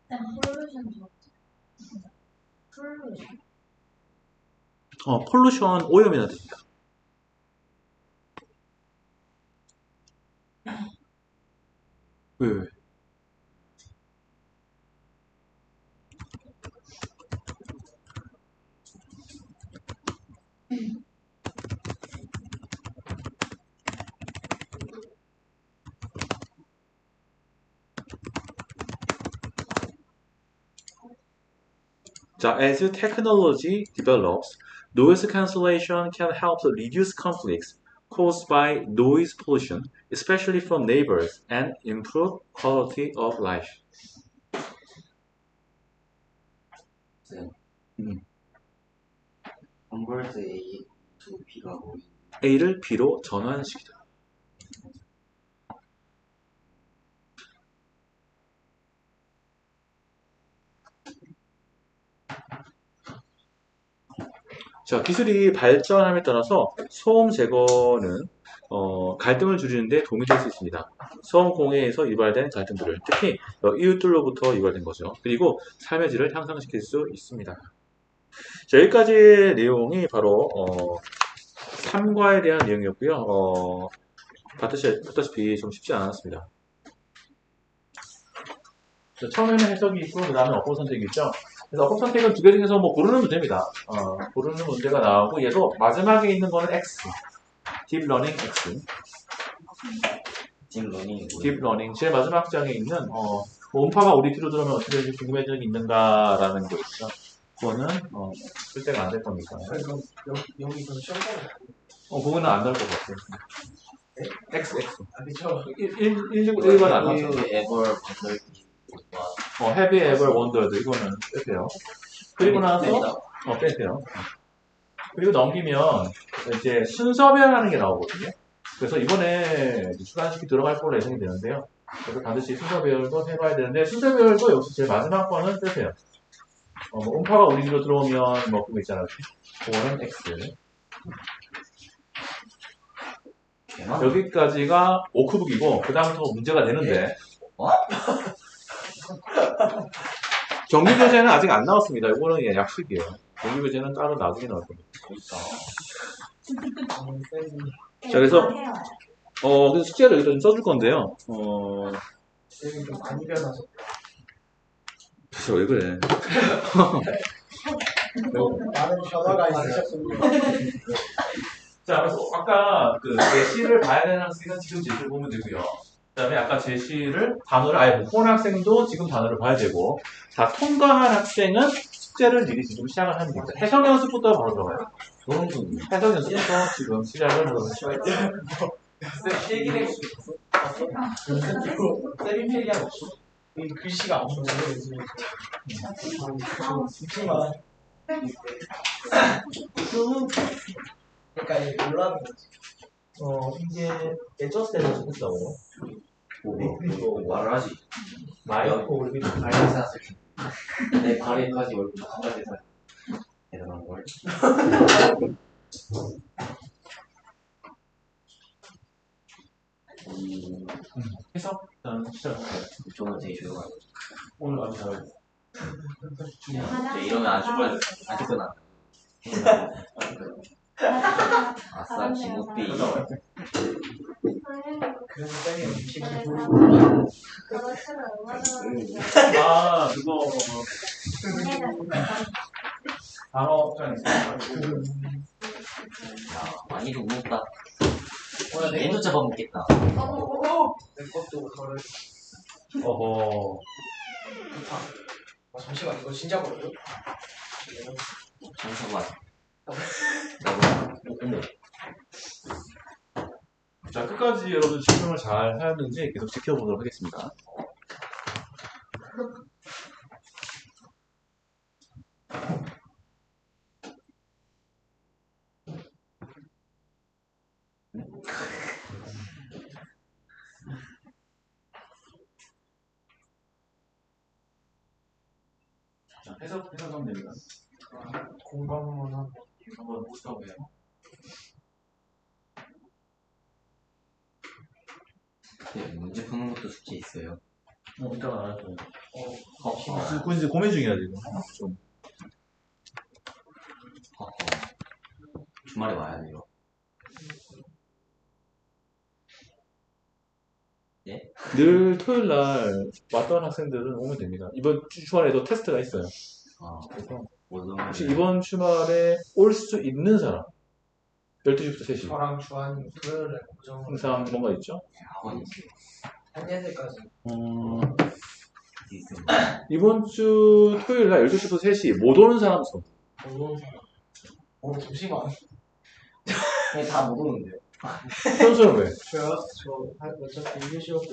Speaker 3: 쌤, 폴루션 좋았죠? 폴루션.
Speaker 1: 폴루션 오염이나 됩니다. 왜? 자, as technology develops, noise cancellation can help reduce conflicts caused by noise pollution, especially from neighbors, and improve quality of life.
Speaker 4: 쌤.
Speaker 1: 음.
Speaker 4: 컨버트 A to B가 뭐예요?
Speaker 1: A를 B로 전환시키다. 자, 기술이 발전함에 따라서 소음 제거는 갈등을 줄이는데 도움이 될 수 있습니다. 소음 공해에서 유발된 갈등들을 특히 이웃들로부터 유발된 거죠. 그리고 삶의 질을 향상시킬 수 있습니다. 자, 여기까지 내용이 바로 3과에 대한 내용이었고요. 봤다시피 좀 쉽지 않았습니다. 자, 처음에는 해석이 있고 그 다음에 어법 선택이 있죠. 그래서 어법 선택은 두 개 중에서 뭐 고르는 문제입니다. 고르는 문제가 나오고 얘도 마지막에 있는 거는 X, Deep Learning X.
Speaker 4: 딥러닝이 뭐예요?
Speaker 1: Deep Learning 제일 마지막 장에 있는 음파가 우리 뒤로 들어오면 어떻게 될지 궁금해지는 게 있는가라는 거 있죠. 그거는 쓸데가 안 될 겁니다.
Speaker 2: 그럼 여기 좀 쉬어서.
Speaker 1: 그거는 안 나올 것 같아요. X.
Speaker 2: 아, 그쵸.
Speaker 1: 1번 안 나오죠.
Speaker 4: ever
Speaker 1: Have you ever wondered? 이거는 빼세요. 그리고 나서 빼세요. 그리고 넘기면 이제 순서별하는 게 나오거든요. 그래서 이번에 주관식이 들어갈 걸로 예상이 되는데요. 그래서 반드시 순서별도 해봐야 되는데 순서별도 역시 제일 마지막 거는 빼세요. 음파가 우리 뒤로 들어오면 뭐 그거 있잖아요. 그거는 X. 여기까지가 오크북이고 그 다음부터 문제가 되는데 정규교재는 아직 안 나왔습니다. 이거는 그냥 약식이에요. 정규교재는 따로 나중에 나올 겁니다. 자, 그래서 그래서 숙제를 여기다 좀 써줄 건데요.
Speaker 2: 여기 좀 안 일어나서.
Speaker 1: 그래서 왜 그래?
Speaker 2: 나는 전화가 있으셨습니다.
Speaker 1: 자, 그래서 아까 그 예시를 봐야 되는 학생은 지금 제시를 보면 되고요. 그 다음에 아까 제시를 단어를 아예 못 본 학생도 지금 단어를 봐야 되고 다 통과한 학생은 숙제를 미리 지금 시작을 하는 겁니다. 해석 연습부터 바로 들어가요.
Speaker 4: 소름
Speaker 1: 해석 연습부터 지금 시작을 하는
Speaker 2: 필기를 쌤이 필기하고 있어? 이 글씨가 안 보여 요즘에. 잠시만. 그러니까 이게 놀라는 거지.
Speaker 1: 이게 애저스 때는 좋겠다고.
Speaker 4: 뭐 말을 하지.
Speaker 1: 마이크 올리기
Speaker 4: 발이 샀을 내 발에까지 얼굴 한가지 사. 대단한 걸.
Speaker 1: 해석 일단 시작할게요.
Speaker 4: 저는 되게 조용하고.
Speaker 1: 오늘 아주 잘.
Speaker 4: 이러면 안 죽거나. 아싸 지목비.
Speaker 2: 그래서 쌤이 음식을
Speaker 1: 아 그거 단어장 있어요.
Speaker 4: 야 많이도 먹다.
Speaker 2: 오늘 내
Speaker 4: 얘도 잡아먹겠다.
Speaker 2: 것도 저를
Speaker 1: 어허.
Speaker 2: 잠시만 이거 진짜 모르요?
Speaker 4: 잠깐만. 나도 근데
Speaker 1: 자 끝까지 여러분 집중을 잘 하였는지 계속 지켜보도록 하겠습니다. 자, 해석하면 됩니다.
Speaker 2: 공부하면
Speaker 1: 한번 보시라고 해요.
Speaker 4: 네, 문제 푸는 것도 숙제 있어요.
Speaker 1: 이따가 나갈 거예요.
Speaker 4: 허허.
Speaker 1: 그건 이제 고민 중이야 지금. 좀.
Speaker 4: 허허. 주말에 와야 돼요.
Speaker 1: 늘 토요일 날 왔던 학생들은 오면 됩니다. 이번 주말에도 테스트가 있어요.
Speaker 4: 아,
Speaker 1: 그래서
Speaker 4: 모든
Speaker 1: 혹시 이번 주말에 올 수 있는 사람 12시부터 3시
Speaker 2: 저랑 주한 토요일에 고정
Speaker 1: 항상 뭔가 있죠?
Speaker 4: 학원이 있어요.
Speaker 2: 한예대까지
Speaker 4: 있어요.
Speaker 1: 이번 주 토요일 날 12시부터 3시 못 오는 사람 손.
Speaker 2: 오는 사람. 잠시만.
Speaker 4: 그냥 다 못 오는데요.
Speaker 1: 현수는 왜?
Speaker 2: 저요? 저 어차피 1교시였고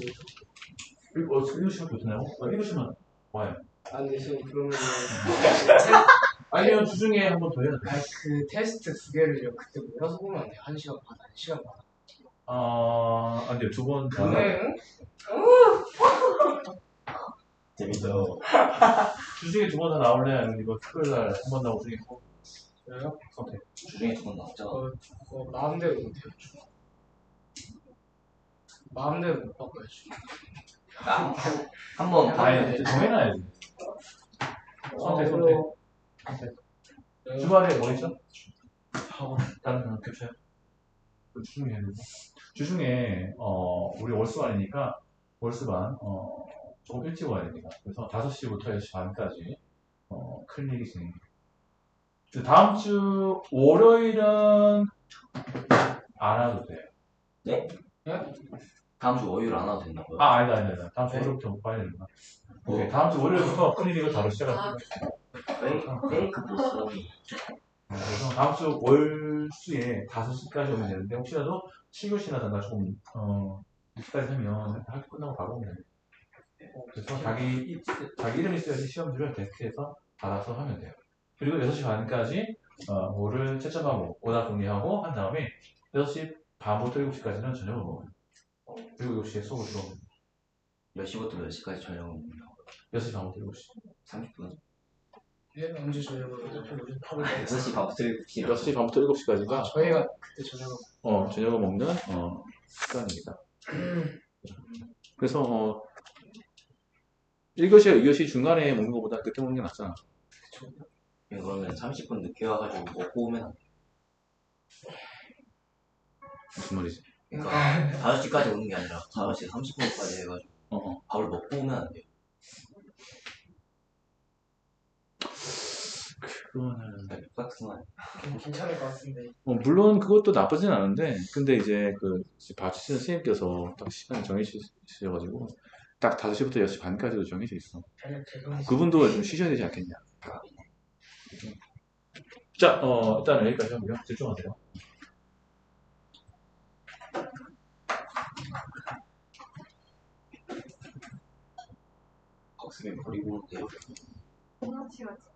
Speaker 1: 1시간 좋나요? 1시간 와요.
Speaker 2: 근데 지금 그러면
Speaker 1: 아니면 주중에 한 번 더 해야 돼.
Speaker 2: 그 테스트 두 개를요 그때 몰아서 보면 안 돼요? 1시간 반, 1시간 반.
Speaker 1: 안 돼요. 두 번.
Speaker 2: 그래?
Speaker 4: 재밌어.
Speaker 1: 주중에 두 번 다 나올래? 아니면 이거 토요일 날 한 번 나오고 중에
Speaker 2: 저요?
Speaker 1: 선택.
Speaker 4: 주중에 두 번 나왔죠.
Speaker 2: 마음대로 못해요. 마음대로 못 바꿔야지.
Speaker 4: 한번
Speaker 1: 아니, 정해놔야지. 선택.
Speaker 2: 네.
Speaker 1: 주말에 뭐 있죠? 다른 사람 겹쳐요? 그 주중에 해야 되고. 주중에, 우리 월수반이니까, 월수반, 조금 일찍 와야 됩니다. 그래서 5시부터 10시 반까지, 클리닉이 진행돼요. 그 다음 주 월요일은 안 와도 돼요.
Speaker 4: 네? 다음 주 월요일 안 와도 된다고요?
Speaker 1: 아니다. 다음 주 월요일부터 못 봐야 된다. 오케이, 다음 주 월요일부터 클리닉을 바로 시작합니다.
Speaker 4: 페이크 보스.
Speaker 1: 그래서 다음 주 월수에 5시까지 오면 되는데, 혹시라도 7교시라든가 조금, 늦게까지 하면 학교 끝나고 바로 오면 돼요. 그래서 자기 이름이 쓰여진 시험지를 데스크에서 받아서 하면 돼요. 그리고 6시 반까지, 뭐를 채점하고, 오답 정리하고 한 다음에, 6시 반부터 7시까지는 저녁을 먹어요. 그리고 7시에 수업을 들어오면
Speaker 4: 몇 시부터 몇 시까지 저녁입니다.
Speaker 1: 6시 반부터 7시.
Speaker 4: 30분?
Speaker 2: 얘는 언제 저녁을 요즘 밥을
Speaker 4: 6시 반부터 7시.
Speaker 1: 6시 반부터 7시까지가,
Speaker 2: 저희가 그때 저녁을
Speaker 1: 저녁을 먹는, 시간입니다. 그래서, 1교시와 2교시 중간에 먹는 것보다 늦게 먹는 게 낫잖아.
Speaker 4: 그러면 30분 늦게 와가지고 먹고 오면 안 돼.
Speaker 1: 무슨 말이지?
Speaker 4: 그러니까 5시까지 오는 게 아니라 5시 30분까지 해가지고
Speaker 1: 어.
Speaker 4: 밥을 먹고 오면 안 돼요.
Speaker 1: 그거는.
Speaker 4: 같은 거 아니야?
Speaker 2: 괜찮을 것 같은데.
Speaker 1: 물론 그것도 나쁘진 않은데, 근데 이제 봐주시는 선생님께서 딱 시간이 정해주셔가지고, 딱 5시부터 6시 반까지도 정해져 있어. 그분도 좀 쉬셔야 되지 않겠냐. 자, 일단은 여기까지 하고요. 집중하세요.
Speaker 4: 학생이 버리고 온대요.
Speaker 3: 그렇지, 맞지.